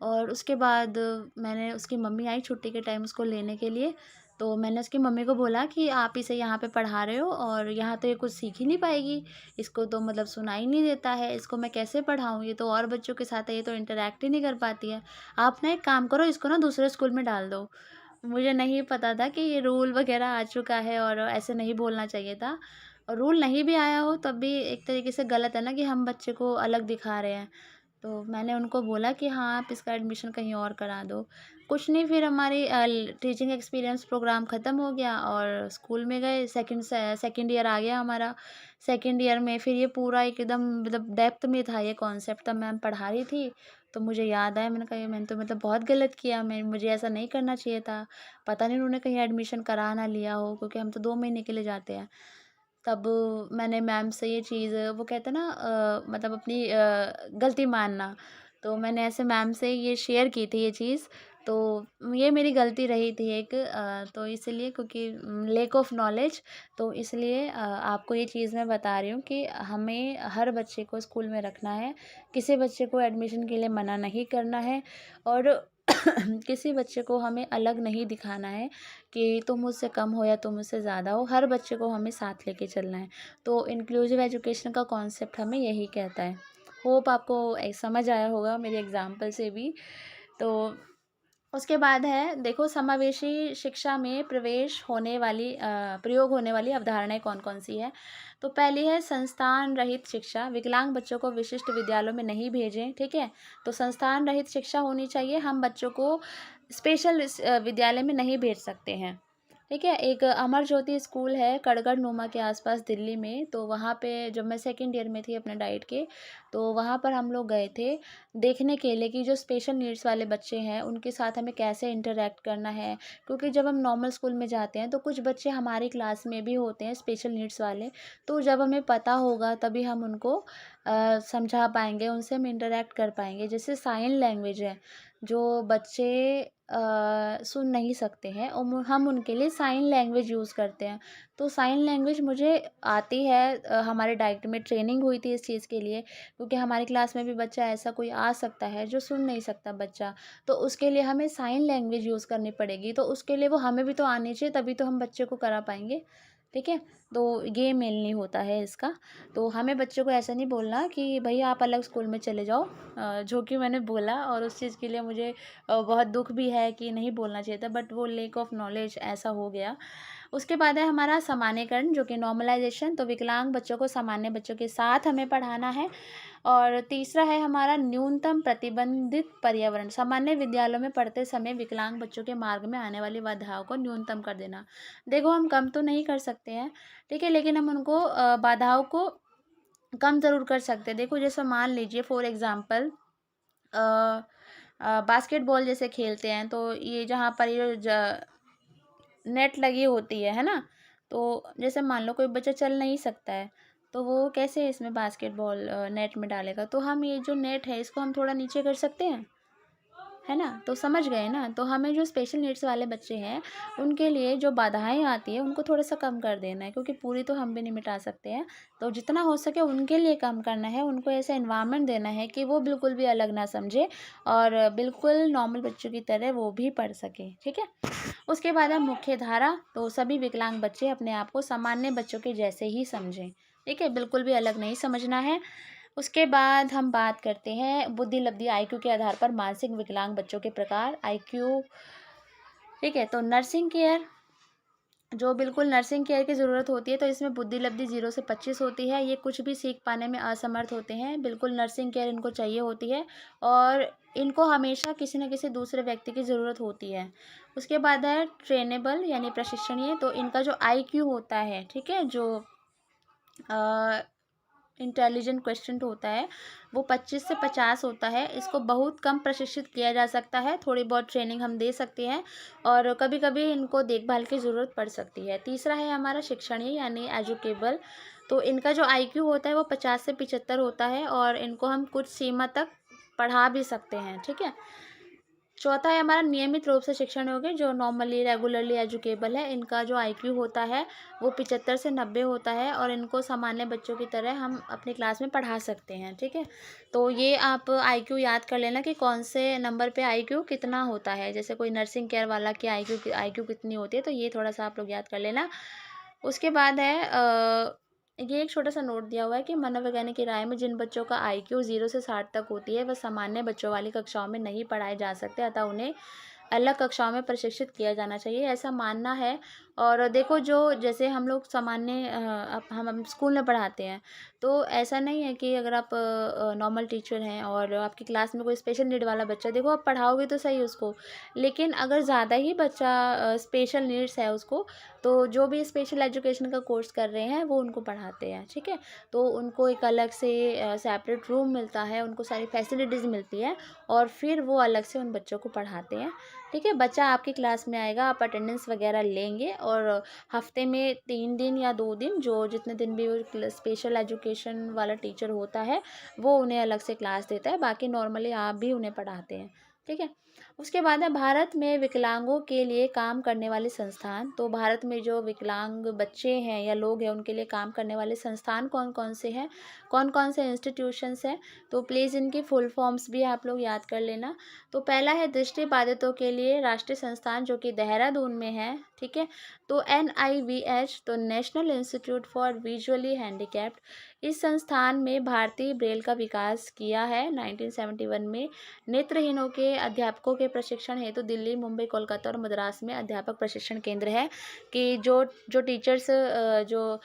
और उसके बाद मैंने उसकी मम्मी आई छुट्टी के टाइम उसको लेने के लिए। तो मैंने उसकी मम्मी को बोला कि आप इसे यहाँ पे पढ़ा रहे हो और यहाँ तो ये कुछ सीख ही नहीं पाएगी, इसको तो मतलब सुनाई नहीं देता है, इसको मैं कैसे पढ़ाऊँ, ये तो और बच्चों के साथ है, ये तो इंटरेक्ट ही नहीं कर पाती है। आप ना एक काम करो, इसको ना दूसरे स्कूल में डाल दो। मुझे नहीं पता था कि ये रूल वगैरह आ चुका है और ऐसे नहीं बोलना चाहिए था। और रूल नहीं भी आया हो तब भी एक तरीके से गलत है ना कि हम बच्चे को अलग दिखा रहे हैं। तो मैंने उनको बोला कि हाँ, आप इसका एडमिशन कहीं और करा दो। कुछ नहीं, फिर हमारी टीचिंग एक्सपीरियंस प्रोग्राम ख़त्म हो गया और स्कूल में गए। सेकंड ईयर आ गया हमारा। सेकंड ईयर में फिर ये पूरा एकदम मतलब डेप्थ में था ये कॉन्सेप्ट, तब मैम पढ़ा रही थी। तो मुझे याद आया, मैंने कहा ये मैंने तो मतलब बहुत गलत किया, मुझे ऐसा नहीं करना चाहिए था। पता नहीं उन्होंने कहीं एडमिशन करा ना लिया हो, क्योंकि हम तो 2 महीने के लिए जाते हैं। तब मैंने मैम से ये चीज़, वो कहते हैं ना मतलब अपनी गलती मानना, तो मैंने ऐसे मैम से ये शेयर की थी ये चीज़। तो ये मेरी गलती रही थी एक, तो इसलिए क्योंकि लैक ऑफ नॉलेज, तो इसलिए आपको ये चीज़ मैं बता रही हूँ कि हमें हर बच्चे को स्कूल में रखना है, किसी बच्चे को एडमिशन के लिए मना नहीं करना है, और किसी बच्चे को हमें अलग नहीं दिखाना है कि तुम मुझसे कम हो या तुम मुझसे ज़्यादा हो। हर बच्चे को हमें साथ लेके चलना है। तो इंक्लूसिव एजुकेशन का कॉन्सेप्ट हमें यही कहता है। होप आपको समझ आया होगा मेरे एग्ज़ाम्पल से भी। तो उसके बाद है, देखो समावेशी शिक्षा में प्रयोग होने वाली अवधारणाएँ कौन-कौन सी है। तो पहली है संस्थान रहित शिक्षा, विकलांग बच्चों को विशिष्ट विद्यालयों में नहीं भेजें, ठीक है? तो संस्थान रहित शिक्षा होनी चाहिए, हम बच्चों को स्पेशल विद्यालय में नहीं भेज सकते हैं, ठीक है? एक अमर ज्योति स्कूल है कड़गड़ नुमा के आस-पास दिल्ली में, तो वहाँ पे जब मैं सेकंड ईयर में थी अपने डाइट के, तो वहाँ पर हम लोग गए थे देखने के लिए कि जो स्पेशल नीड्स वाले बच्चे हैं, उनके साथ हमें कैसे इंटरैक्ट करना है। क्योंकि जब हम नॉर्मल स्कूल में जाते हैं, तो कुछ बच्चे हमारी क्लास में भी होते हैं स्पेशल नीड्स वाले, तो जब हमें पता होगा तभी हम उनको समझा पाएँगे, उनसे हम इंटरैक्ट कर पाएँगे। जैसे साइन लैंग्वेज है, जो बच्चे सुन नहीं सकते हैं, और हम उनके लिए साइन लैंग्वेज यूज़ करते हैं। तो साइन लैंग्वेज मुझे आती है, हमारे डाइट में ट्रेनिंग हुई थी इस चीज़ के लिए, क्योंकि हमारी क्लास में भी बच्चा ऐसा कोई आ सकता है जो सुन नहीं सकता बच्चा, तो उसके लिए हमें साइन लैंग्वेज यूज़ करनी पड़ेगी। तो उसके लिए वो हमें भी तो आनी चाहिए, तभी तो हम बच्चे को करा पाएँगे, ठीक है? तो ये मेन नहीं होता है इसका। तो हमें बच्चों को ऐसा नहीं बोलना कि भई आप अलग स्कूल में चले जाओ, जो कि मैंने बोला, और उस चीज़ के लिए मुझे बहुत दुःख भी है कि नहीं बोलना चाहिए था, बट वो लैक ऑफ नॉलेज ऐसा हो गया। उसके बाद है हमारा सामान्यीकरण, जो कि नॉर्मलाइज़ेशन, तो विकलांग बच्चों को सामान्य बच्चों के साथ हमें पढ़ाना है। और तीसरा है हमारा न्यूनतम प्रतिबंधित पर्यावरण, सामान्य विद्यालयों में पढ़ते समय विकलांग बच्चों के मार्ग में आने वाली बाधाओं को न्यूनतम कर देना। देखो हम कम तो नहीं कर सकते हैं, ठीक है? लेकिन हम उनको बाधाओं को कम ज़रूर कर सकते हैं। देखो जैसे मान लीजिए फॉर एग्ज़ाम्पल बास्केटबॉल जैसे खेलते हैं, तो ये जहाँ पर ये नेट लगी होती है ना? तो जैसे मान लो कोई बच्चा चल नहीं सकता है, तो वो कैसे इसमें बास्केटबॉल नेट में डालेगा? तो हम ये जो नेट है इसको हम थोड़ा नीचे कर सकते हैं, है ना? तो समझ गए ना? तो हमें जो स्पेशल नीड्स वाले बच्चे हैं, उनके लिए जो बाधाएँ आती हैं, उनको थोड़ा-सा कम कर देना है, क्योंकि पूरी तो हम भी नहीं मिटा सकते हैं। तो जितना हो सके उनके लिए कम करना है, उनको ऐसा एनवायरनमेंट देना है कि वो बिल्कुल भी अलग ना समझे, और बिल्कुल नॉर्मल बच्चों की तरह वो भी पढ़ सकें, ठीक है? उसके बाद है मुख्य धारा, तो सभी विकलांग बच्चे अपने आप को सामान्य बच्चों के जैसे ही समझें, ठीक है? बिल्कुल भी अलग नहीं समझना है। उसके बाद हम बात करते हैं बुद्धि लब्धि आईक्यू के आधार पर मानसिक विकलांग बच्चों के प्रकार आईक्यू, ठीक है? तो नर्सिंग केयर, जो बिल्कुल नर्सिंग केयर की ज़रूरत होती है, तो इसमें बुद्धि लब्धि 0 से 25 होती है। ये कुछ भी सीख पाने में असमर्थ होते हैं, बिल्कुल नर्सिंग केयर इनको चाहिए होती है, और इनको हमेशा किसी न किसी दूसरे व्यक्ति की ज़रूरत होती है। उसके बाद है ट्रेनेबल यानी प्रशिक्षणीय, तो इनका जो आईक्यू होता है, ठीक है? जो अ इंटेलिजेंट क्वेश्चन होता है, वो 25 से 50 होता है। इसको बहुत कम प्रशिक्षित किया जा सकता है, थोड़ी बहुत ट्रेनिंग हम दे सकते हैं, और कभी-कभी इनको देखभाल की ज़रूरत पड़ सकती है। तीसरा है हमारा शिक्षणीय यानी एजुकेबल, तो इनका जो आईक्यू होता है वो 50 से 75 होता है, और इनको हम कुछ सीमा तक पढ़ा भी सकते हैं, ठीक है? चौथा है हमारा नियमित रूप से शिक्षण योग्य, जो नॉर्मली रेगुलरली एजुकेबल है। इनका जो आईक्यू होता है वो 75 से 90 होता है, और इनको सामान्य बच्चों की तरह हम अपनी क्लास में पढ़ा सकते हैं, ठीक है? तो ये आप आईक्यू याद कर लेना कि कौन से नंबर पे आईक्यू कितना होता है। जैसे कोई नर्सिंग केयर वाला की आईक्यू कितनी होती है, तो ये थोड़ा-सा आप लोग याद कर लेना। उसके बाद है ये एक छोटा-सा नोट दिया हुआ है कि मनोवैज्ञानिक की राय में जिन बच्चों का आईक्यू 0 से 60 तक होती है, वह सामान्य बच्चों वाली कक्षाओं में नहीं पढ़ाए जा सकते, अतः उन्हें अलग कक्षाओं में प्रशिक्षित किया जाना चाहिए, ऐसा मानना है। और देखो जो जैसे हम लोग सामान्य अब हम स्कूल में पढ़ाते हैं, तो ऐसा नहीं है कि अगर आप नॉर्मल टीचर हैं और आपकी क्लास में कोई स्पेशल नीड वाला बच्चा, देखो आप पढ़ाओगे तो सही उसको, लेकिन अगर ज़्यादा ही बच्चा स्पेशल नीड्स है उसको, तो जो भी स्पेशल एजुकेशन का कोर्स कर रहे हैं वो उनको पढ़ाते हैं, ठीक है। तो उनको एक अलग से सेपरेट रूम मिलता है, उनको सारी फैसिलिटीज़ मिलती है और फिर वो अलग से उन बच्चों को पढ़ाते हैं, ठीक है। बच्चा आपकी क्लास में आएगा, आप अटेंडेंस वगैरह लेंगे और हफ्ते में 3 दिन या 2 दिन, जो जितने दिन भी वो स्पेशल एजुकेशन वाला टीचर होता है वो उन्हें अलग से क्लास देता है, बाकी नॉर्मली आप भी उन्हें पढ़ाते हैं, ठीक है। उसके बाद है भारत में विकलांगों के लिए काम करने वाले संस्थान। तो भारत में जो विकलांग बच्चे हैं या लोग हैं उनके लिए काम करने वाले संस्थान कौन कौन से हैं, कौन कौन से इंस्टीट्यूशंस हैं, तो प्लीज़ इनकी फुल फॉर्म्स भी आप लोग याद कर लेना। तो पहला है दृष्टिबाधितों के लिए राष्ट्रीय संस्थान, जो कि देहरादून में है, ठीक है। तो NIVH, तो national institute for visually handicapped, इस संस्थान में भारतीय ब्रेल का विकास किया है 1971 में। नेत्रहीनों के अध्यापकों के प्रशिक्षण हेतु दिल्ली, मुंबई, कोलकाता और मद्रास में अध्यापक प्रशिक्षण केंद्र है, कि जो जो टीचर्स जो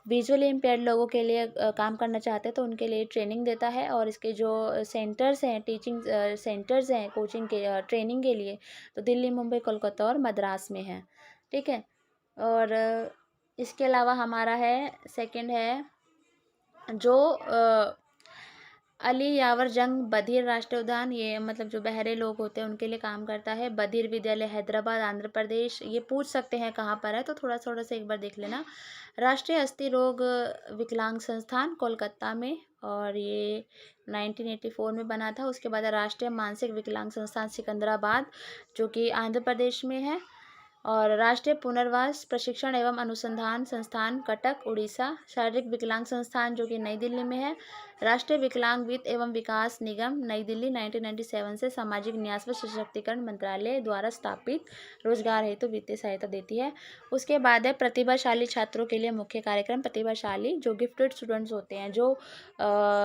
विजुअली इम्पेयर्ड लोगों के लिए काम करना चाहते हैं तो उनके लिए ट्रेनिंग देता है। और इसके जो सेंटर्स हैं, टीचिंग सेंटर्स हैं कोचिंग के ट्रेनिंग के लिए, तो दिल्ली, मुंबई, कोलकाता और मद्रास में है, ठीक है। और इसके अलावा हमारा है सेकंड है जो अली यावर जंग बधिर राष्ट्रीय उद्यान, ये मतलब जो बहरे लोग होते हैं उनके लिए काम करता है। बधिर विद्यालय हैदराबाद, आंध्र प्रदेश, ये पूछ सकते हैं कहाँ पर है, तो थोड़ा थोड़ा सा एक बार देख लेना। राष्ट्रीय अस्थि रोग विकलांग संस्थान कोलकाता में, और ये 1984 में बना था। उसके बाद राष्ट्रीय मानसिक विकलांग संस्थान सिकंदराबाद, जो कि आंध्र प्रदेश में है। और राष्ट्रीय पुनर्वास प्रशिक्षण एवं अनुसंधान संस्थान कटक, उड़ीसा। शारीरिक विकलांग संस्थान, जो कि नई दिल्ली में है। राष्ट्रीय विकलांग वित्त एवं विकास निगम, नई दिल्ली, 1997 से सामाजिक न्यास व सशक्तिकरण मंत्रालय द्वारा स्थापित, रोजगार हेतु वित्तीय सहायता देती है। उसके बाद है प्रतिभाशाली छात्रों के लिए मुख्य कार्यक्रम। प्रतिभाशाली जो गिफ्टेड स्टूडेंट्स होते हैं, जो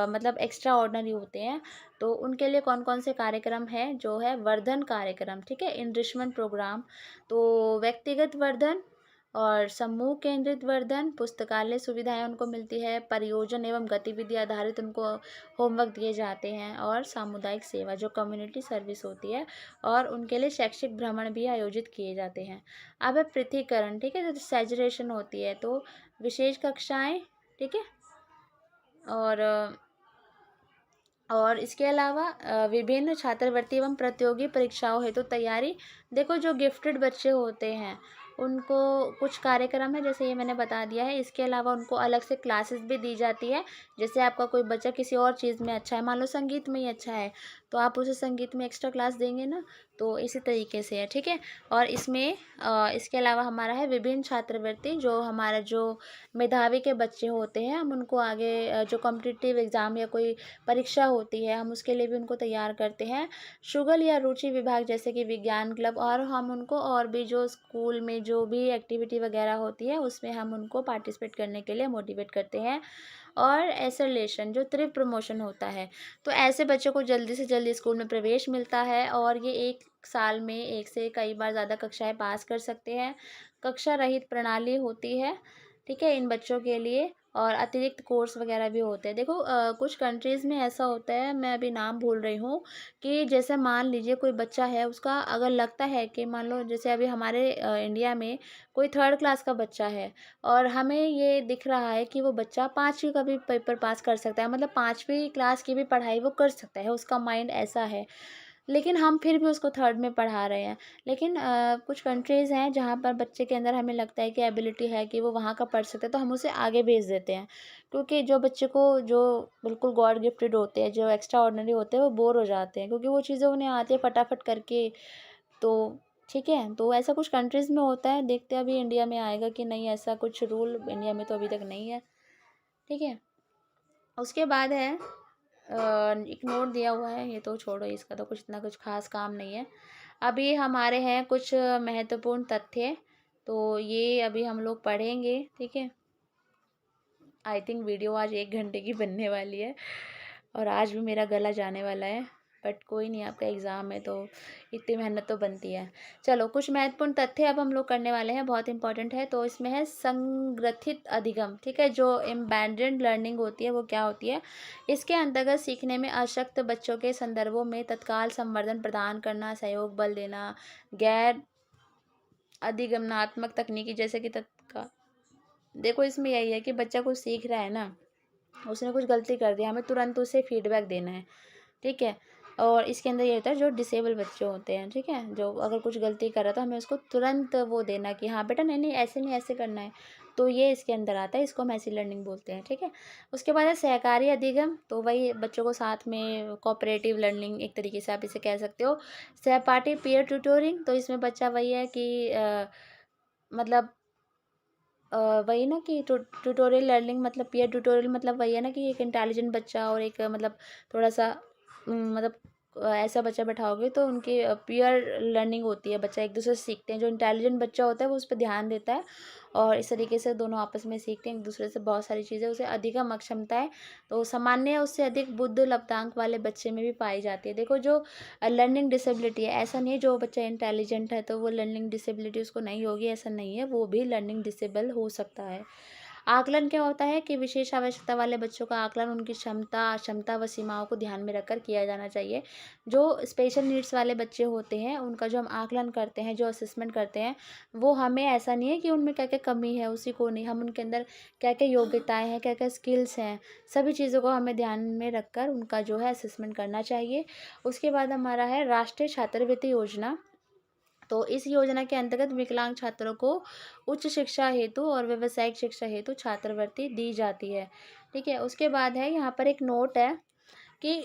मतलब एक्स्ट्रा ऑर्डिनरी होते हैं, तो उनके लिए कौन कौन से कार्यक्रम हैं, जो है वर्धन कार्यक्रम, ठीक है, इनरिचमेंट प्रोग्राम। तो व्यक्तिगत वर्धन और समूह केंद्रित वर्धन, पुस्तकालय सुविधाएं उनको मिलती है, परियोजन एवं गतिविधि आधारित उनको होमवर्क दिए जाते हैं, और सामुदायिक सेवा जो कम्युनिटी सर्विस होती है, और उनके लिए शैक्षिक भ्रमण भी आयोजित किए जाते हैं। अब है पृथकीकरण, ठीक है, तो सैचुरेशन होती है, तो विशेष कक्षाएं, ठीक है। और इसके अलावा विभिन्न छात्रवृत्ति एवं प्रतियोगी परीक्षाओं हेतु तैयारी। देखो जो गिफ्टेड बच्चे होते हैं उनको कुछ कार्यक्रम है, जैसे ये मैंने बता दिया है। इसके अलावा उनको अलग से क्लासेस भी दी जाती है। जैसे आपका कोई बच्चा किसी और चीज़ में अच्छा है, मान लो संगीत में ही अच्छा है, तो आप उसे संगीत में एक्स्ट्रा क्लास देंगे ना, तो इसी तरीके से है, ठीक है। और इसमें इसके अलावा हमारा है विभिन्न छात्रवृत्ति, जो हमारा जो मेधावी के बच्चे होते हैं, हम उनको आगे जो कॉम्पिटिटिव एग्ज़ाम या कोई परीक्षा होती है, हम उसके लिए भी उनको तैयार करते हैं। शुगल या रुचि विभाग, जैसे कि विज्ञान क्लब, और हम उनको और भी जो स्कूल में जो भी एक्टिविटी वगैरह होती है उसमें हम उनको पार्टिसिपेट करने के लिए मोटिवेट करते हैं। और एसोलेशन जो त्रिव प्रमोशन होता है, तो ऐसे बच्चों को जल्दी से जल्दी स्कूल में प्रवेश मिलता है, और ये 1 साल में 1 से कई बार ज़्यादा कक्षाएं पास कर सकते हैं। कक्षा रहित प्रणाली होती है, ठीक है, इन बच्चों के लिए। और अतिरिक्त कोर्स वगैरह भी होते हैं। देखो कुछ कंट्रीज़ में ऐसा होता है, मैं अभी नाम भूल रही हूँ, कि जैसे मान लीजिए कोई बच्चा है, उसका अगर लगता है कि मान लो जैसे अभी हमारे इंडिया में कोई 3rd क्लास का बच्चा है, और हमें ये दिख रहा है कि वो बच्चा 5वीं का भी पेपर पास कर सकता है, मतलब 5वीं क्लास की भी पढ़ाई वो कर सकता है, उसका माइंड ऐसा है, लेकिन हम फिर भी उसको 3rd में पढ़ा रहे हैं। लेकिन कुछ कंट्रीज़ हैं जहाँ पर बच्चे के अंदर हमें लगता है कि एबिलिटी है कि वो वहाँ का पढ़ सकते हैं, तो हम उसे आगे भेज देते हैं। क्योंकि जो बच्चे को जो बिल्कुल गॉड गिफ्टेड होते हैं, जो एक्स्ट्रा ऑर्डिनरी होते हैं, वो बोर हो जाते हैं, क्योंकि वो चीज़ें उन्हें आती है फटाफट करके। तो ठीक है, तो ऐसा कुछ कंट्रीज़ में होता है, देखते हैं अभी इंडिया में आएगा कि नहीं, ऐसा कुछ रूल इंडिया में तो अभी तक नहीं है, ठीक है। उसके बाद है एक नोट दिया हुआ है, ये तो छोड़ो, इसका तो कुछ इतना कुछ खास काम नहीं है। अभी हमारे हैं कुछ महत्वपूर्ण तथ्य, तो ये अभी हम लोग पढ़ेंगे, ठीक है। आई थिंक वीडियो आज 1 घंटे की बनने वाली है, और आज भी मेरा गला जाने वाला है, बट कोई नहीं, आपका एग्ज़ाम है तो इतनी मेहनत तो बनती है। चलो, कुछ महत्वपूर्ण तथ्य अब हम लोग करने वाले हैं, बहुत इंपॉर्टेंट है। तो इसमें है संग्रथित अधिगम, ठीक है। जो एम्बेडेड लर्निंग होती है वो क्या होती है? इसके अंतर्गत सीखने में अशक्त बच्चों के संदर्भों में तत्काल संवर्धन प्रदान करना, सहयोग बल देना, गैर अधिगमनात्मक तकनीकी जैसे कि तत्काल। देखो, इसमें यही है कि बच्चा कुछ सीख रहा है ना, उसने कुछ गलती कर दिया, हमें तुरंत उसे फीडबैक देना है, ठीक है। और इसके अंदर ये होता है, जो डिसेबल बच्चे होते हैं, ठीक है, जो अगर कुछ गलती कर रहा है तो हमें उसको तुरंत वो देना कि हाँ बेटा, नहीं नहीं, ऐसे नहीं, ऐसे करना है। तो ये इसके अंदर आता है, इसको हम ऐसी लर्निंग बोलते हैं, ठीक है। उसके बाद है सहकारी अधिगम। तो वही बच्चों को साथ में कोऑपरेटिव लर्निंग, एक तरीके से आप इसे कह सकते हो। सहपाठी पीयर ट्यूटोरिंग। तो इसमें बच्चा वही है कि मतलब वही ना कि ट्यूटोरियल लर्निंग मतलब पीयर ट्यूटोरियल मतलब वही है ना कि एक इंटेलिजेंट बच्चा और एक मतलब थोड़ा सा मतलब ऐसा बच्चा बैठाओगे तो उनकी पीयर लर्निंग होती है, बच्चा एक दूसरे से सीखते हैं। जो इंटेलिजेंट बच्चा होता है वो उस पर ध्यान देता है और इस तरीके से दोनों आपस में सीखते हैं एक दूसरे से बहुत सारी चीज़ें। उसे अधिगम अक्षमता है तो सामान्य उससे अधिक बुद्ध लब्धांक वाले बच्चे में भी पाई जाती है। देखो, जो लर्निंग डिसेबिलिटी है, ऐसा नहीं है जो बच्चा इंटेलिजेंट है तो वो लर्निंग डिसेबिलिटी उसको नहीं होगी, ऐसा नहीं है, वो भी लर्निंग डिसेबल हो सकता है। आकलन क्या होता है कि विशेष आवश्यकता वाले बच्चों का आकलन उनकी क्षमता व सीमाओं को ध्यान में रखकर किया जाना चाहिए। जो स्पेशल नीड्स वाले बच्चे होते हैं उनका जो हम आकलन करते हैं, जो असेसमेंट करते हैं, वो हमें ऐसा नहीं है कि उनमें क्या क्या कमी है उसी को नहीं, हम उनके अंदर क्या क्या योग्यताएं हैं, क्या क्या स्किल्स हैं, सभी चीज़ों को हमें ध्यान में रखकर उनका जो है असेसमेंट करना चाहिए। उसके बाद हमारा है राष्ट्रीय छात्रवृत्ति योजना। तो इस योजना के अंतर्गत विकलांग छात्रों को उच्च शिक्षा हेतु और व्यावसायिक शिक्षा हेतु छात्रवृत्ति दी जाती है, ठीक है। उसके बाद है यहाँ पर एक नोट है कि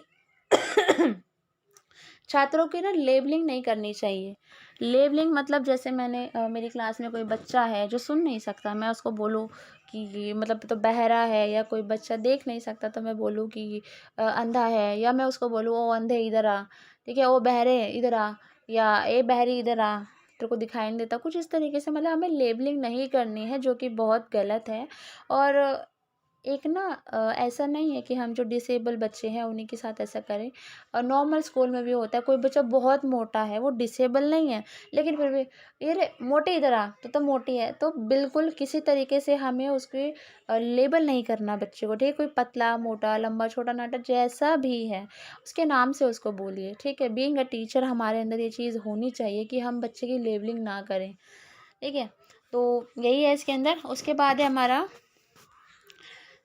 छात्रों की ना लेबलिंग नहीं करनी चाहिए। लेबलिंग मतलब जैसे मैंने मेरी क्लास में कोई बच्चा है जो सुन नहीं सकता, मैं उसको बोलूँ कि ये मतलब तो बहरा है, या कोई बच्चा देख नहीं सकता तो मैं बोलूँ कि अंधा है, या मैं उसको बोलूँ ओ अंधे इधर आ, ठीक है, ओ बहरे इधर आ, या ए बहरी इधर आ, तेरे को दिखाई नहीं देता, कुछ इस तरीके से। मतलब हमें लेबलिंग नहीं करनी है जो कि बहुत गलत है। और एक ना ऐसा नहीं है कि हम जो डिसेबल बच्चे हैं उन्हीं के साथ ऐसा करें। और नॉर्मल स्कूल में भी होता है, कोई बच्चा बहुत मोटा है, वो डिसेबल नहीं है लेकिन फिर भी ये रे मोटे इधर आ, तो मोटी है, तो बिल्कुल किसी तरीके से हमें उसके लेबल नहीं करना बच्चे को, ठीक है। कोई पतला मोटा लंबा छोटा नाटा जैसा भी है उसके नाम से उसको बोलिए, ठीक है। बीइंग अ टीचर हमारे अंदर ये चीज़ होनी चाहिए कि हम बच्चे की लेबलिंग ना करें, ठीक है। तो यही है इसके अंदर। उसके बाद है हमारा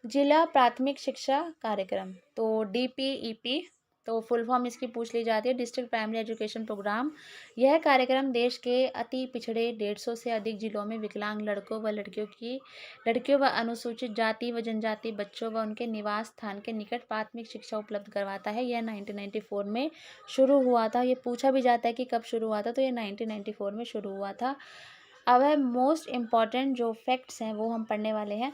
जिला प्राथमिक शिक्षा कार्यक्रम। तो DPEP, तो फुल फॉर्म इसकी पूछ ली जाती है, डिस्ट्रिक्ट प्राइमरी एजुकेशन प्रोग्राम। यह कार्यक्रम देश के अति पिछड़े 150 से अधिक जिलों में विकलांग लड़कियों व अनुसूचित जाति व जनजाति बच्चों व उनके निवास स्थान के निकट प्राथमिक शिक्षा उपलब्ध करवाता है। यह 1994 में शुरू हुआ था। ये पूछा भी जाता है कि कब शुरू हुआ था, तो ये 1994 में शुरू हुआ था। अब है मोस्ट इम्पॉर्टेंट जो फैक्ट्स हैं वो हम पढ़ने वाले हैं।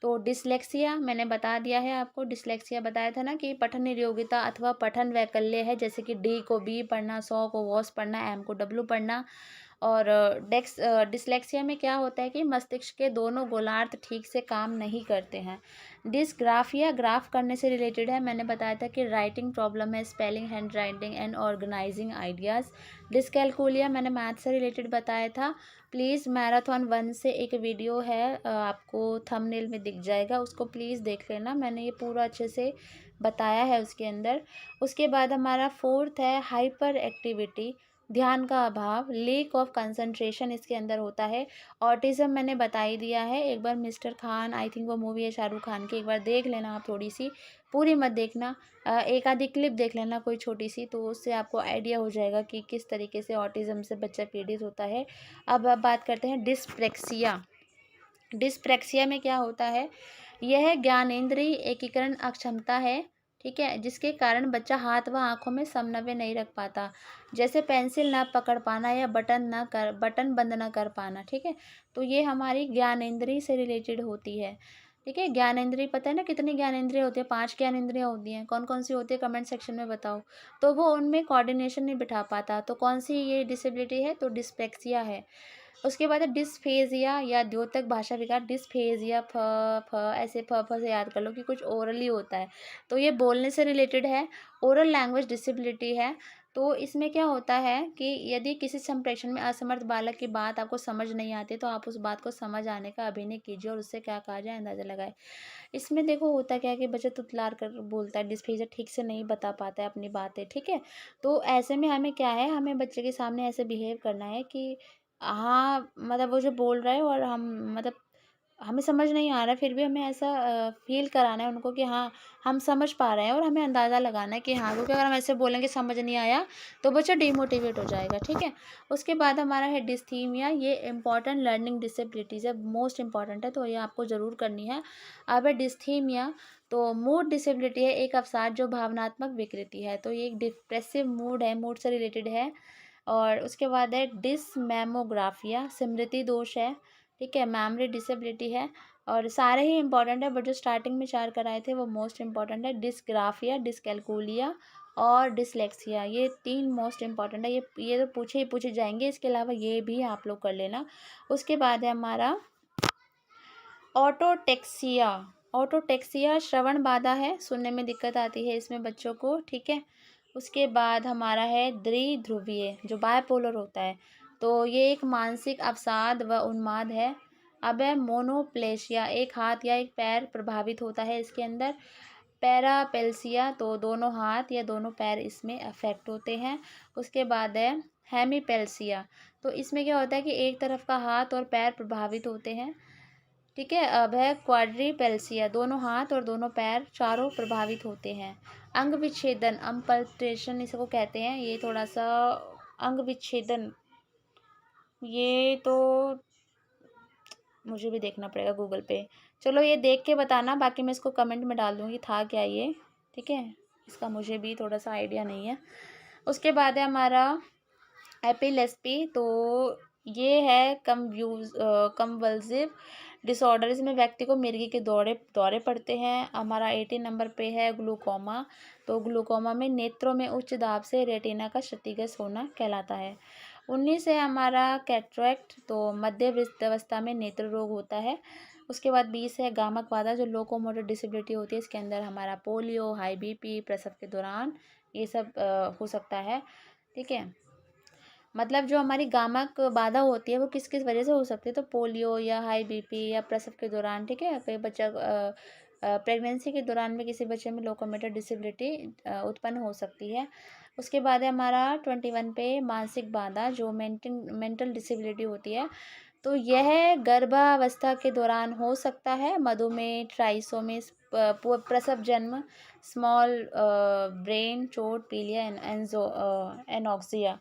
तो डिसलेक्सिया मैंने बता दिया है आपको, डिसलेक्सिया बताया था ना कि पठन निरोगिता अथवा पठन वैकल्य है, जैसे कि डी को बी पढ़ना, सौ को वॉस पढ़ना, एम को डब्ल्यू पढ़ना। और डिसलेक्सिया में क्या होता है कि मस्तिष्क के दोनों गोलार्ध ठीक से काम नहीं करते हैं। डिसग्राफिया ग्राफ करने से रिलेटेड है, मैंने बताया था कि राइटिंग प्रॉब्लम है, spelling, handwriting and organizing ideas. Dyscalculia मैंने मैथ से रिलेटेड बताया था। प्लीज़ मैराथन 1 से एक वीडियो है, आपको थंबनेल में दिख जाएगा, उसको प्लीज़ देख लेना, मैंने ये पूरा अच्छे से बताया है उसके अंदर। उसके बाद हमारा फोर्थ है हाइपर एक्टिविटी, ध्यान का अभाव, लेक ऑफ कंसंट्रेशन इसके अंदर होता है। ऑटिज़म मैंने बता ही दिया है, एक बार मिस्टर खान, आई थिंक वो मूवी है शाहरुख खान की, एक बार देख लेना आप, थोड़ी सी, पूरी मत देखना, एक आधी क्लिप देख लेना कोई छोटी सी, तो उससे आपको आइडिया हो जाएगा कि किस तरीके से ऑटिज़म से बच्चा पीड़ित होता है। अब बात करते हैं डिस्प्रेक्सिया। डिस्प्रेक्सिया में क्या होता है, यह ज्ञानेंद्रिय एकीकरण अक्षमता है, ठीक है, जिसके कारण बच्चा हाथ व आंखों में समन्वय नहीं रख पाता, जैसे पेंसिल न पकड़ पाना या बटन बंद न कर पाना, ठीक है। तो ये हमारी ज्ञानेंद्रिय से रिलेटेड होती है, ठीक है। ज्ञानेंद्रिय पता है ना कितनी ज्ञानेंद्रिय होती है, 5 ज्ञानेंद्रियाँ होती हैं, कौन कौन सी होती है कमेंट सेक्शन में बताओ। तो वो उनमें कोऑर्डिनेशन नहीं बिठा पाता, तो कौन सी ये डिसेबिलिटी है, तो डिस्पेक्सिया है। उसके बाद है डिस्फेजिया या द्योतक भाषा विकार। डिस्फेजिया फ फ ऐसे फ से याद कर लो कि कुछ ओरली होता है, तो ये बोलने से रिलेटेड है, ओरल लैंग्वेज डिसेबिलिटी है। तो इसमें क्या होता है कि यदि किसी संप्रेषण में असमर्थ बालक की बात आपको समझ नहीं आती, तो आप उस बात को समझ आने का अभिनय कीजिए और उससे क्या कहा जाए अंदाज़ा लगाए। इसमें देखो होता क्या है कि बच्चा तुतलार कर बोलता है, डिस्फेजिया ठीक से नहीं बता पाता है अपनी बातें, ठीक है। तो ऐसे में हमें क्या है, हमें बच्चे के सामने ऐसे बिहेव करना है कि हाँ, मतलब वो जो बोल रहा है और हम मतलब हमें समझ नहीं आ रहा है, फिर भी हमें ऐसा फ़ील कराना है उनको कि हाँ, हम समझ पा रहे हैं और हमें अंदाज़ा लगाना है कि हाँ, क्योंकि अगर हम ऐसे बोलेंगे समझ नहीं आया, तो बच्चा डिमोटिवेट हो जाएगा, ठीक है। उसके बाद हमारा है डिस्थीमिया। ये इम्पॉर्टेंट लर्निंग डिसेबिलिटीज़ है, मोस्ट इम्पॉर्टेंट है, तो ये आपको ज़रूर करनी है। अब है डिस्थीमिया, तो मूड डिसेबिलिटी है, एक अवसाद जो भावनात्मक विकृति है, तो ये एक डिप्रेसिव मूड है, मूड से रिलेटेड है। और उसके बाद है डिसमेमोग्राफिया, स्मृति दोष है, ठीक है, मेमोरी डिसेबिलिटी है। और सारे ही इंपॉर्टेंट है, बट जो स्टार्टिंग में 4 कराए थे वो मोस्ट इंपॉर्टेंट है। डिस्ग्राफिया, डिसकैल्कुलिया और डिसलेक्सिया, ये 3 मोस्ट इंपॉर्टेंट है। ये तो पूछे ही पूछे जाएंगे, इसके अलावा ये भी आप लोग कर लेना। उसके बाद है हमारा ऑटोटेक्सिया। ऑटोटेक्सिया श्रवण बाधा है, सुनने में दिक्कत आती है इसमें बच्चों को, ठीक है। उसके बाद हमारा है द्विध्रुवीय, जो बायपोलर होता है, तो ये एक मानसिक अवसाद व उन्माद है। अब है मोनोप्लेशिया, एक हाथ या एक पैर प्रभावित होता है इसके अंदर। पैरापेल्सिया, तो दोनों हाथ या दोनों पैर इसमें अफेक्ट होते हैं। उसके बाद है हेमीपेल्सिया, तो इसमें क्या होता है कि एक तरफ का हाथ और पैर प्रभावित होते हैं, ठीक है। अब है क्वाड्रीपेल्सिया, दोनों हाथ और दोनों पैर चारों प्रभावित होते हैं। अंग विच्छेदन, अम्पल्टेशन इसको कहते हैं, ये थोड़ा सा अंग विच्छेदन, ये तो मुझे भी देखना पड़ेगा गूगल पे। चलो ये देख के बताना, बाकी मैं इसको कमेंट में डाल दूँगी था क्या ये, ठीक है। इसका मुझे भी थोड़ा सा आइडिया नहीं है। उसके बाद है हमारा एपिलेप्सी, तो ये है कम्वल्सिव डिसऑर्डर। इसमें व्यक्ति को मिर्गी के दौरे दौरे पड़ते हैं। हमारा 18 नंबर पे है ग्लूकोमा, तो ग्लूकोमा में नेत्रों में उच्च दाब से रेटिना का क्षतिग्रस्त होना कहलाता है। 19 है हमारा कैटरेक्ट, तो मध्य वृद्धावस्था में नेत्र रोग होता है। उसके बाद 20 है गामक बाधा, जो लोकोमोटर डिसेबिलिटी होती है, इसके अंदर हमारा पोलियो, हाई बीपी, प्रसव के दौरान ये सब हो सकता है, ठीक है। मतलब जो हमारी गामक बाधा होती है वो किस किस वजह से हो सकती है, तो पोलियो या हाई बीपी या प्रसव के दौरान, ठीक है। कई बच्चा प्रेगनेंसी के दौरान में किसी बच्चे में लोकोमोटर डिसेबिलिटी उत्पन्न हो सकती है। उसके बाद है हमारा 21 पे मानसिक बाधा, जो मेंटल डिसेबिलिटी होती है, तो यह गर्भावस्था के दौरान हो सकता है। मधुमेह, ट्राइसोमी, प्रसव जन्म, स्मॉल ब्रेन चोट, पीलिया, एनोक्सिया।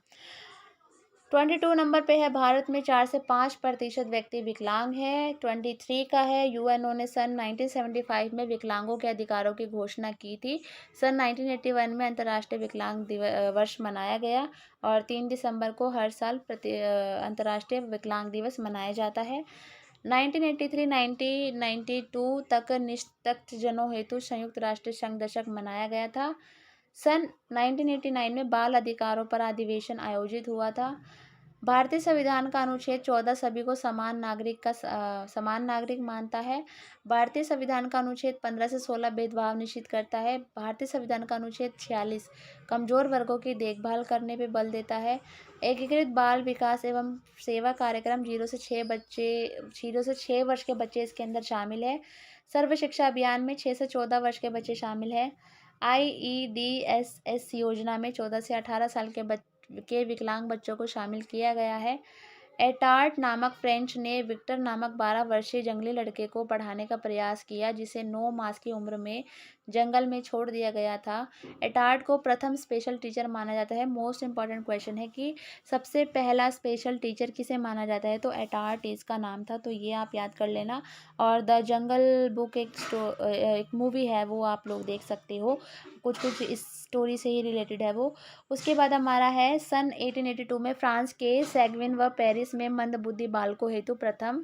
22 नंबर पे है भारत में 4 से 5% व्यक्ति विकलांग है। 23 का है यूएनओ ने सन 1975 में विकलांगों के अधिकारों की घोषणा की थी। सन 1981 में अंतर्राष्ट्रीय विकलांग वर्ष मनाया गया और 3 दिसंबर को हर साल अंतर्राष्ट्रीय विकलांग दिवस मनाया जाता है। 1983-1992 तक निस्तकजनों हेतु संयुक्त राष्ट्र संघ दशक मनाया गया था। सन 1989 में बाल अधिकारों पर अधिवेशन आयोजित हुआ था। भारतीय संविधान का अनुच्छेद 14 सभी को समान नागरिक मानता है। भारतीय संविधान का अनुच्छेद 15 से 16 भेदभाव निषिद्ध करता है। भारतीय संविधान का अनुच्छेद 46 कमजोर वर्गों की देखभाल करने पर बल देता है। एकीकृत बाल विकास एवं सेवा कार्यक्रम 0 से 6 वर्ष के बच्चे इसके अंदर शामिल है। सर्व शिक्षा अभियान में 6 से 14 वर्ष के बच्चे शामिल है। IEDSS योजना में 14 से 18 साल के विकलांग बच्चों को शामिल किया गया है। एटार्ट नामक फ्रेंच ने विक्टर नामक 12 वर्षीय जंगली लड़के को पढ़ाने का प्रयास किया, जिसे 9 मास की उम्र में जंगल में छोड़ दिया गया था। एटार्ट को प्रथम स्पेशल टीचर माना जाता है। मोस्ट इम्पॉर्टेंट क्वेश्चन है कि सबसे पहला स्पेशल टीचर किसे माना जाता है, तो एटार्ट इसका नाम था, तो ये आप याद कर लेना। और द जंगल बुक एक मूवी है, वो आप लोग देख सकते हो, कुछ कुछ इस स्टोरी से ही रिलेटेड है वो। उसके बाद हमारा है सन 1882 में फ्रांस के सैगविन व पेरिस में मंदबुद्धि बालकों हेतु प्रथम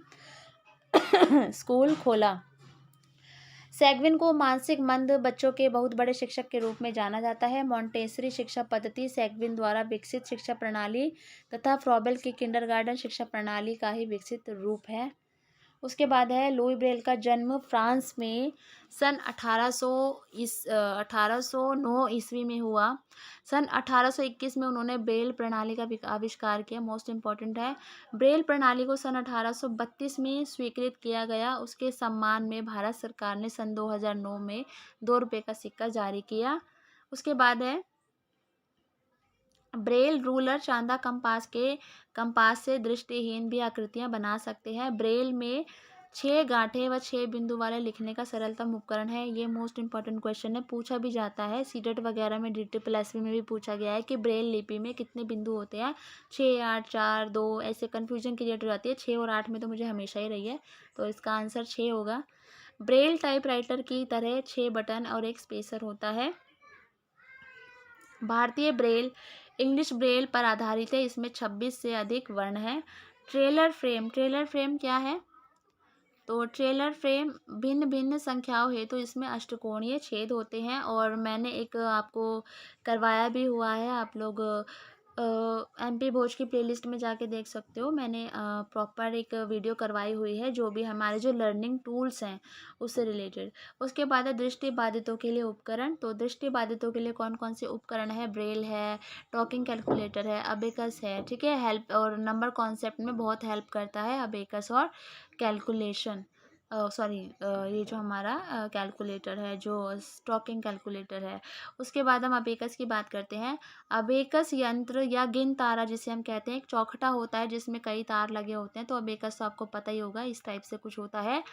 स्कूल खोला। सेगविन को मानसिक मंद बच्चों के बहुत बड़े शिक्षक के रूप में जाना जाता है। मॉन्टेसरी शिक्षा पद्धति सेगविन द्वारा विकसित शिक्षा प्रणाली तथा फ्रॉबेल की किंडरगार्टन शिक्षा प्रणाली का ही विकसित रूप है। उसके बाद है लुई ब्रेल का जन्म फ्रांस में सन 1809 ईस्वी में हुआ। सन 1821 में उन्होंने ब्रेल प्रणाली का आविष्कार किया। मोस्ट इम्पॉर्टेंट है। ब्रेल प्रणाली को सन 1832 में स्वीकृत किया गया। उसके सम्मान में भारत सरकार ने सन 2009 में 2 रुपये का सिक्का जारी किया। उसके बाद है ब्रेल रूलर चांदा कंपास से दृष्टिहीन भी आकृतियां बना सकते हैं। ब्रेल में 6 गांठें व 6 बिंदु वाले लिखने का सरलतम उपकरण है। ये मोस्ट इंपॉर्टेंट क्वेश्चन है, पूछा भी जाता है सीटेट वगैरह में, DTSSB में भी पूछा गया है कि ब्रेल लिपि में कितने बिंदु होते हैं, 6, 8, 4, 2, ऐसे कन्फ्यूजन क्रिएट हो जाती है। 6 और 8 में तो मुझे हमेशा ही रही है, तो इसका आंसर 6 होगा। ब्रेल टाइपराइटर की तरह 6 बटन और एक स्पेसर होता है। भारतीय ब्रेल इंग्लिश ब्रेल पर आधारित है। इसमें 26 से अधिक वर्ण हैं। ट्रेलर फ्रेम क्या है? तो ट्रेलर फ्रेम भिन्न भिन्न संख्याओं है, तो इसमें अष्टकोणीय छेद होते हैं। और मैंने एक आपको करवाया भी हुआ है, आप लोग MP भोज की प्लेलिस्ट में जाके देख सकते हो। मैंने प्रॉपर एक वीडियो करवाई हुई है, जो भी हमारे जो लर्निंग टूल्स हैं उससे रिलेटेड। उसके बाद है दृष्टि बाधितों के लिए उपकरण। तो दृष्टि बाधितों के लिए कौन कौन से उपकरण है? ब्रेल है, टॉकिंग कैलकुलेटर है, अबेकस है, ठीक है। हेल्प और नंबर कॉन्सेप्ट में बहुत हेल्प करता है अबेकस और कैलकुलेशन, ये जो हमारा कैलकुलेटर है, जो स्टॉकिंग कैलकुलेटर है। उसके बाद हम अबेकस की बात करते हैं। अबेकस यंत्र या गिन तारा जिसे हम कहते हैं, एक चौखटा होता है जिसमें कई तार लगे होते हैं। तो अबेकस तो आपको पता ही होगा, इस टाइप से कुछ होता है।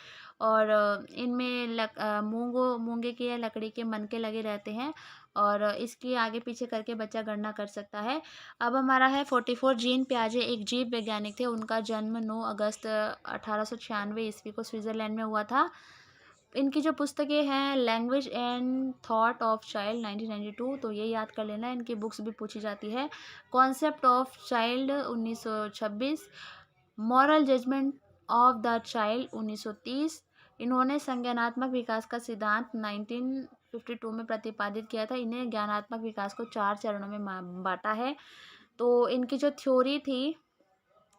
और इनमें मूंगे के या लकड़ी के मनके लगे रहते हैं, और इसकी आगे पीछे करके बच्चा गणना कर सकता है। अब हमारा है 44 जीन पियाजे एक जीव वैज्ञानिक थे। उनका जन्म 9 अगस्त 1896 ईस्वी को स्विट्ज़रलैंड में हुआ था। इनकी जो पुस्तकें हैं, language and thought of child 1992, तो ये याद कर लेना, इनकी बुक्स भी पूछी जाती है। Concept of child 1926, moral judgement of the child 1930। इन्होंने संज्ञानात्मक विकास का सिद्धांत 1952 में प्रतिपादित किया था। इन्हें ज्ञानात्मक विकास को 4 चरणों में बांटा है। तो इनकी जो थ्योरी थी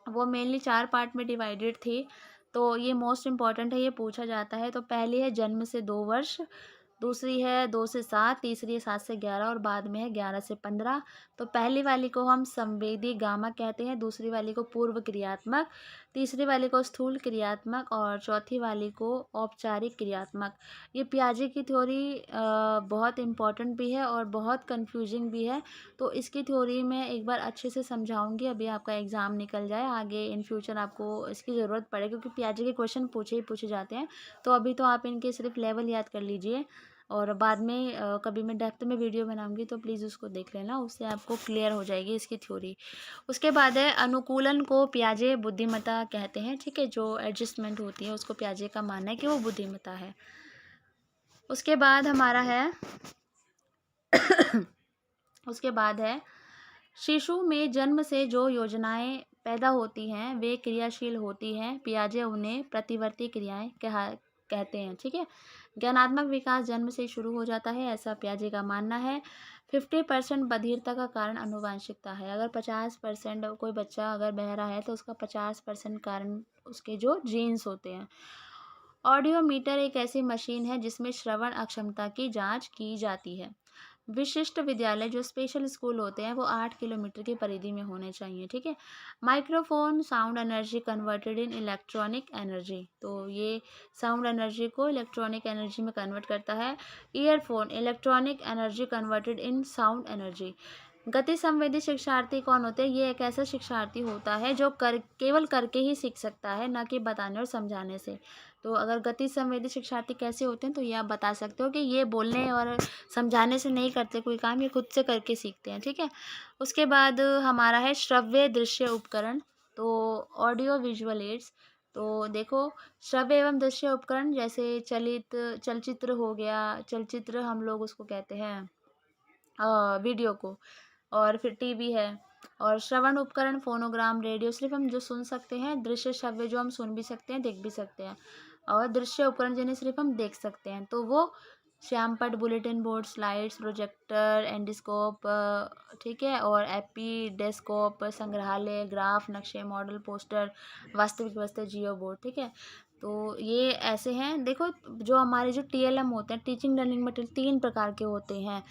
वो मेनली 4 पार्ट में डिवाइडेड थी। तो ये मोस्ट इम्पॉर्टेंट है, ये पूछा जाता है। तो पहली है जन्म से 2 वर्ष, दूसरी है 2 से 7, तीसरी है 7 से 11, और बाद में है 11 से 15। तो पहली वाली को हम संवेदी गामा कहते हैं, दूसरी वाली को पूर्व क्रियात्मक, तीसरी वाली को स्थूल क्रियात्मक, और चौथी वाली को औपचारिक क्रियात्मक। ये पियाजे की थ्योरी बहुत इम्पॉर्टेंट भी है और बहुत कन्फ्यूजिंग भी है। तो इसकी थ्योरी मैं एक बार अच्छे से समझाऊंगी, अभी आपका एग्ज़ाम निकल जाए, आगे इन फ्यूचर आपको इसकी ज़रूरत पड़े, क्योंकि पियाजे के क्वेश्चन पूछे जाते हैं। तो अभी तो आप इनके सिर्फ लेवल याद कर लीजिए, और बाद में कभी मैं डेप्थ में वीडियो बनाऊंगी तो प्लीज़ उसको देख लेना, उससे आपको क्लियर हो जाएगी इसकी थ्योरी। उसके बाद है अनुकूलन को पियाजे बुद्धिमत्ता कहते हैं, ठीक है। जो एडजस्टमेंट होती है उसको पियाजे का मानना है कि वो बुद्धिमत्ता है। उसके बाद हमारा है उसके बाद है शिशु में जन्म से जो योजनाएं पैदा होती हैं वे क्रियाशील होती हैं। पियाजे उन्हें प्रतिवर्ती क्रियाएं कहते हैं, ठीक है। ज्ञानात्मक विकास जन्म से शुरू हो जाता है, ऐसा पियाजे का मानना है। 50% बधिरता का कारण आनुवंशिकता है। अगर 50% कोई बच्चा अगर बहरा है तो उसका 50% कारण उसके जो जीन्स होते हैं। ऑडियोमीटर एक ऐसी मशीन है जिसमें श्रवण अक्षमता की जांच की जाती है। विशिष्ट विद्यालय जो स्पेशल स्कूल होते हैं वो 8 किलोमीटर की परिधि में होने चाहिए, ठीक है। Microphone sound energy converted in electronic energy, तो ये साउंड एनर्जी को इलेक्ट्रॉनिक एनर्जी में कन्वर्ट करता है। Earphone electronic energy converted in sound energy. गति संवेदी शिक्षार्थी कौन होते हैं? ये एक ऐसा शिक्षार्थी होता है जो केवल करके ही सीख सकता है, ना कि बताने और समझाने से। तो अगर गति संवेदी शिक्षार्थी कैसे होते हैं, तो ये आप बता सकते हो कि ये बोलने और समझाने से नहीं करते कोई काम, ये खुद से करके सीखते हैं, ठीक है। उसके बाद हमारा है श्रव्य दृश्य उपकरण, तो ऑडियो विजुअल एड्स। तो देखो, श्रव्य एवं दृश्य उपकरण जैसे चलचित्र हो गया, चलचित्र हम लोग उसको कहते हैं वीडियो को, और फिर टीवी है। और श्रवण उपकरण फोनोग्राम, रेडियो सिर्फ हम जो सुन सकते हैं, दृश्य श्रव्य जो हम सुन भी सकते हैं, देख भी सकते हैं। और दृश्य उपकरण जिन्हें सिर्फ हम देख सकते हैं, तो वो श्यामपट्ट, bulletin board, slides, projector, endoscope, ठीक है, और एपीडेस्कोप, संग्रहालय, ग्राफ, नक्शे, मॉडल, पोस्टर, वास्तविक वस्तु, जियो बोर्ड, ठीक है। तो ये ऐसे हैं। देखो, जो हमारे जो टीएलएम होते हैं, टीचिंग लर्निंग मटेरियल, 3 प्रकार के होते हैं,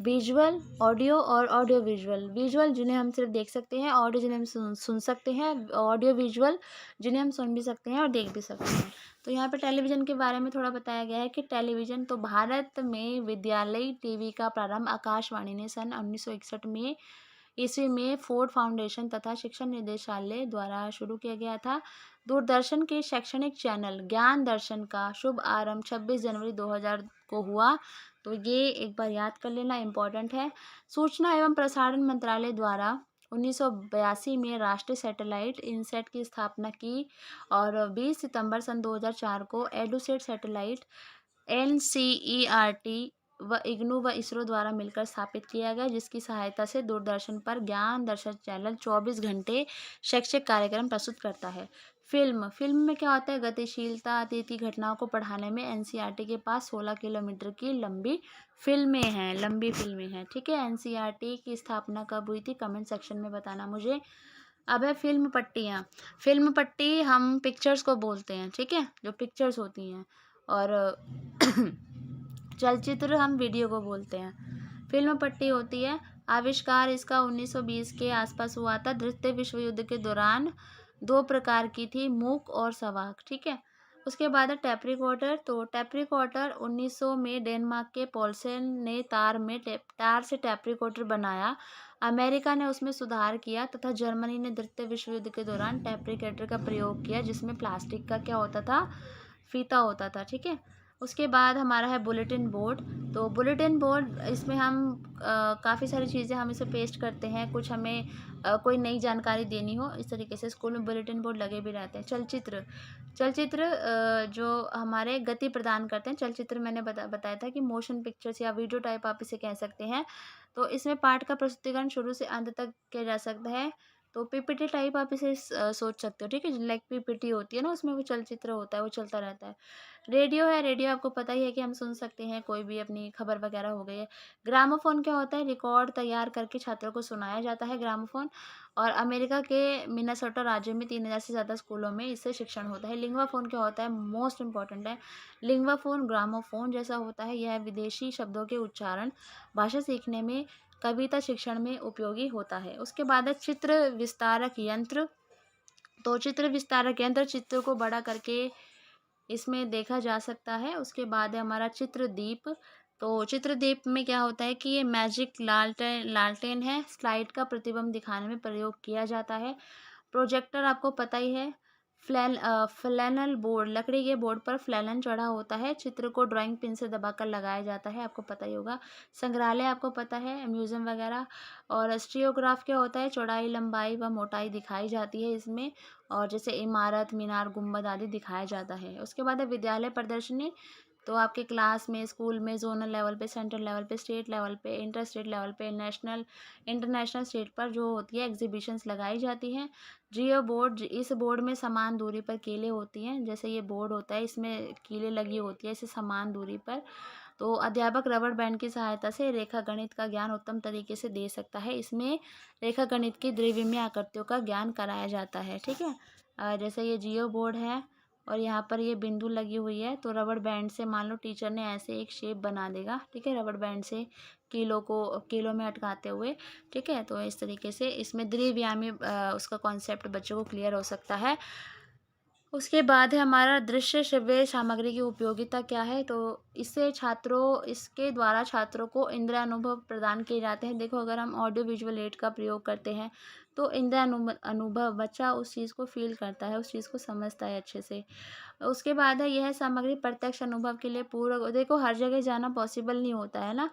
विजुअल, ऑडियो और ऑडियो विजुअल। विजुअल जिन्हें हम सिर्फ देख सकते हैं, ऑडियो जिन्हें हम सुन सकते हैं, ऑडियो विजुअल जिन्हें हम सुन भी सकते हैं और देख भी सकते हैं। तो यहाँ पे टेलीविज़न के बारे में थोड़ा बताया गया है कि टेलीविज़न तो भारत में विद्यालय टीवी का प्रारंभ आकाशवाणी ने सन 1961 में ईस्वी में फोर्ड फाउंडेशन तथा शिक्षा निदेशालय द्वारा शुरू किया गया था। दूरदर्शन के शैक्षणिक चैनल ज्ञान दर्शन का शुभ आरंभ 26 जनवरी 2000 को हुआ। तो ये एक बार याद कर लेना, इम्पोर्टेंट है। सूचना एवं प्रसारण मंत्रालय द्वारा 1982 में राष्ट्रीय सैटेलाइट इनसैट की स्थापना की और 20 सितंबर सन 2004 को एडुसेट सैटेलाइट एनसीईआरटी व इग्नू व इसरो द्वारा मिलकर स्थापित किया गया, जिसकी सहायता से दूरदर्शन पर ज्ञान दर्शन चैनल 24 घंटे शैक्षिक कार्यक्रम प्रस्तुत करता है। फिल्म में क्या होता है, गतिशीलता अतीति घटनाओं को पढ़ाने में एनसीईआरटी के पास 16 किलोमीटर की लंबी फिल्में हैं, ठीक है। एनसीईआरटी की स्थापना कब हुई थी, कमेंट सेक्शन में बताना मुझे। अब है फिल्म पट्टियाँ। फिल्म पट्टी हम पिक्चर्स को बोलते हैं, ठीक है, जो पिक्चर्स होती हैं, और चलचित्र हम वीडियो को बोलते हैं। फिल्म पट्टी होती है, आविष्कार इसका 1920 के आसपास हुआ था। द्वितीय विश्व युद्ध के दौरान 2 प्रकार की थी, मूक और सवाक, ठीक है। उसके बाद है टेप रिकॉर्डर। तो टेप रिकॉर्डर 1900 में डेनमार्क के पोल्सन ने तार से टेप रिकॉर्डर बनाया। अमेरिका ने उसमें सुधार किया तथा जर्मनी ने द्वितीय विश्व युद्ध के दौरान टेप रिकॉर्डर का प्रयोग किया, जिसमें प्लास्टिक का क्या होता था, फीता होता था, ठीक है। उसके बाद हमारा है बुलेटिन बोर्ड। तो बुलेटिन बोर्ड, इसमें हम काफ़ी सारी चीज़ें हम इसे पेस्ट करते हैं, कुछ हमें कोई नई जानकारी देनी हो, इस तरीके से स्कूल में बुलेटिन बोर्ड लगे भी रहते हैं। चलचित्र जो हमारे गति प्रदान करते हैं। चलचित्र मैंने बताया था कि मोशन पिक्चर्स या वीडियो टाइप आप इसे कह सकते हैं। तो इसमें पाठ का प्रस्तुतिकरण शुरू से अंत तक किया जा सकता है। तो पीपीटी टाइप आप इसे सोच सकते हो, ठीक है, लाइक पीपीटी होती है ना, उसमें वो चलचित्र होता है, वो चलता रहता है। रेडियो आपको पता ही है कि हम सुन सकते हैं, कोई भी अपनी खबर वगैरह हो गई है। ग्रामोफोन क्या होता है, रिकॉर्ड तैयार करके छात्रों को सुनाया जाता है, ग्रामोफोन। और अमेरिका के मिनेसोटा राज्य में 3000 से ज़्यादा स्कूलों में इससे शिक्षण होता है। लिंग्वा फोन क्या होता है, मोस्ट इंपॉर्टेंट है। लिंग्वा फोन ग्रामोफोन जैसा होता है, यह विदेशी शब्दों के उच्चारण, भाषा सीखने में, कविता शिक्षण में उपयोगी होता है। उसके बाद है चित्र विस्तारक यंत्र। तो चित्र विस्तारक यंत्र चित्र को बड़ा करके इसमें देखा जा सकता है। उसके बाद है हमारा चित्रदीप। तो चित्रदीप में क्या होता है कि ये मैजिक लालटेन है, स्लाइड का प्रतिबिंब दिखाने में प्रयोग किया जाता है। प्रोजेक्टर आपको पता ही है। फ्लैनल बोर्ड, लकड़ी के बोर्ड पर फ्लैनल चढ़ा होता है, चित्र को ड्राइंग पिन से दबाकर लगाया जाता है, आपको पता ही होगा। संग्रहालय आपको पता है, म्यूजियम वगैरह। और स्टीरियोग्राफ क्या होता है, चौड़ाई लंबाई व मोटाई दिखाई जाती है इसमें, और जैसे इमारत, मीनार, गुंबद आदि दिखाया जाता है। उसके बाद है विद्यालय प्रदर्शनी। तो आपके क्लास में, स्कूल में, जोनल लेवल पे, सेंट्रल लेवल पे, स्टेट लेवल पे, इंटर स्टेट लेवल पे, नेशनल, इंटरनेशनल स्टेट पर जो होती है एग्जीबिशंस लगाई जाती हैं। जियो बोर्ड, इस बोर्ड में समान दूरी पर कीलें होती हैं, जैसे ये बोर्ड होता है इसमें कीलें लगी होती है इसे समान दूरी पर। तो अध्यापक रबड़ बैंड की सहायता से रेखा गणित का ज्ञान उत्तम तरीके से दे सकता है। इसमें रेखा गणित की द्विविमीय आकृतियों का ज्ञान कराया जाता है, ठीक है। जैसे ये जियो बोर्ड है और यहाँ पर ये बिंदु लगी हुई है, तो रबड़ बैंड से मान लो टीचर ने ऐसे एक शेप बना देगा, ठीक है, रबड़ बैंड से कीलों में अटकाते हुए, ठीक है। तो इस तरीके से इसमें द्विवियामी उसका कॉन्सेप्ट बच्चों को क्लियर हो सकता है। उसके बाद है हमारा दृश्य श्रव्य सामग्री की उपयोगिता क्या है। तो इसके द्वारा छात्रों को इंद्रिय अनुभव प्रदान किए जाते हैं। देखो, अगर हम ऑडियो विजुअल एड का प्रयोग करते हैं तो इंद्रिय अनुभव बच्चा उस चीज़ को फील करता है, उस चीज़ को समझता है अच्छे से। उसके बाद है यह सामग्री प्रत्यक्ष अनुभव के लिए पूरक। देखो, हर जगह जाना पॉसिबल नहीं होता है ना।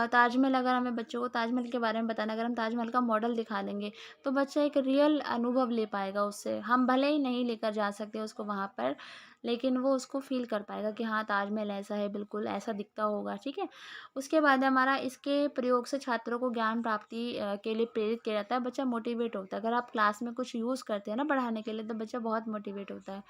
ताजमहल, अगर हमें बच्चों को ताजमहल के बारे में बताना, अगर हम ताजमहल का मॉडल दिखा देंगे तो बच्चा एक रियल अनुभव ले पाएगा उससे। हम भले ही नहीं लेकर जा सकते उसको वहाँ पर, लेकिन वो उसको फील कर पाएगा कि हाँ, ताजमहल ऐसा है, बिल्कुल ऐसा दिखता होगा, ठीक है। उसके बाद हमारा इसके प्रयोग से छात्रों को ज्ञान प्राप्ति के लिए प्रेरित किया जाता है, बच्चा मोटिवेट होता है। अगर आप क्लास में कुछ यूज़ करते हैं ना पढ़ाने के लिए, तो बच्चा बहुत मोटिवेट होता है।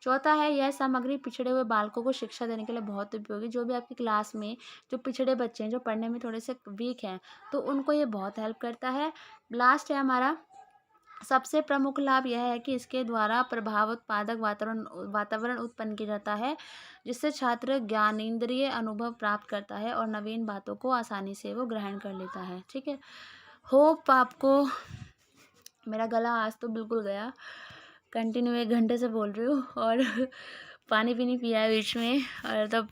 चौथा है, यह सामग्री पिछड़े हुए बालकों को शिक्षा देने के लिए बहुत उपयोगी। जो भी आपकी क्लास में जो पिछड़े बच्चे हैं, जो पढ़ने में थोड़े से वीक हैं, तो उनको ये बहुत हेल्प करता है। लास्ट है हमारा, सबसे प्रमुख लाभ यह है कि इसके द्वारा प्रभाव उत्पादक वातावरण वातावरण उत्पन्न किया जाता है, जिससे छात्र ज्ञानेंद्रिय अनुभव प्राप्त करता है और नवीन बातों को आसानी से वो ग्रहण कर लेता है। ठीक है, होप आपको, मेरा गला आज तो बिल्कुल गया, कंटिन्यू 1 घंटे से बोल रही हूँ और पानी भी नहीं पिया है बीच में, और तब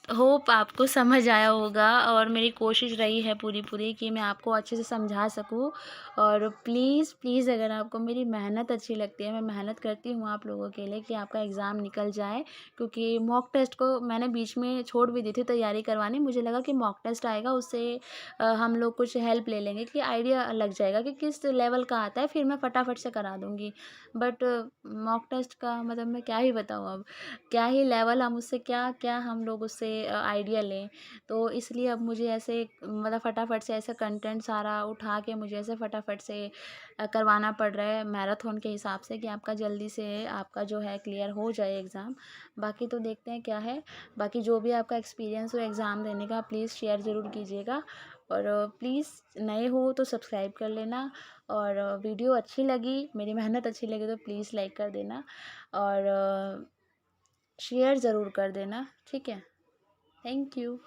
होप आपको समझ आया होगा। और मेरी कोशिश रही है पूरी पूरी कि मैं आपको अच्छे से समझा सकूँ। और प्लीज़ प्लीज़, अगर आपको मेरी मेहनत अच्छी लगती है, मैं मेहनत करती हूँ आप लोगों के लिए कि आपका एग्ज़ाम निकल जाए, क्योंकि मॉक टेस्ट को मैंने बीच में छोड़ भी दी थी तैयारी करवानी। मुझे लगा कि मॉक टेस्ट आएगा, उससे हम लोग कुछ हेल्प ले लेंगे, कि आइडिया लग जाएगा कि किस लेवल का आता है, फिर मैं फटाफट से करा दूँगी। बट मॉक टेस्ट का मतलब मैं क्या ही बताऊँ अब, क्या ही लेवल, हम उससे क्या क्या हम लोग उससे आइडिया लें। तो इसलिए अब मुझे ऐसे मतलब फटाफट से ऐसा कंटेंट सारा उठा के मुझे ऐसे फटाफट से करवाना पड़ रहा है मैराथन के हिसाब से, कि आपका जल्दी से आपका जो है क्लियर हो जाए एग्ज़ाम। बाकी तो देखते हैं क्या है। बाकी जो भी आपका एक्सपीरियंस हो एग्ज़ाम देने का, प्लीज़ शेयर ज़रूर कीजिएगा। और प्लीज़ नए हो तो सब्सक्राइब कर लेना। और वीडियो अच्छी लगी, मेरी मेहनत अच्छी लगी, तो प्लीज़ लाइक कर देना और शेयर ज़रूर कर देना। ठीक है, थैंक यू।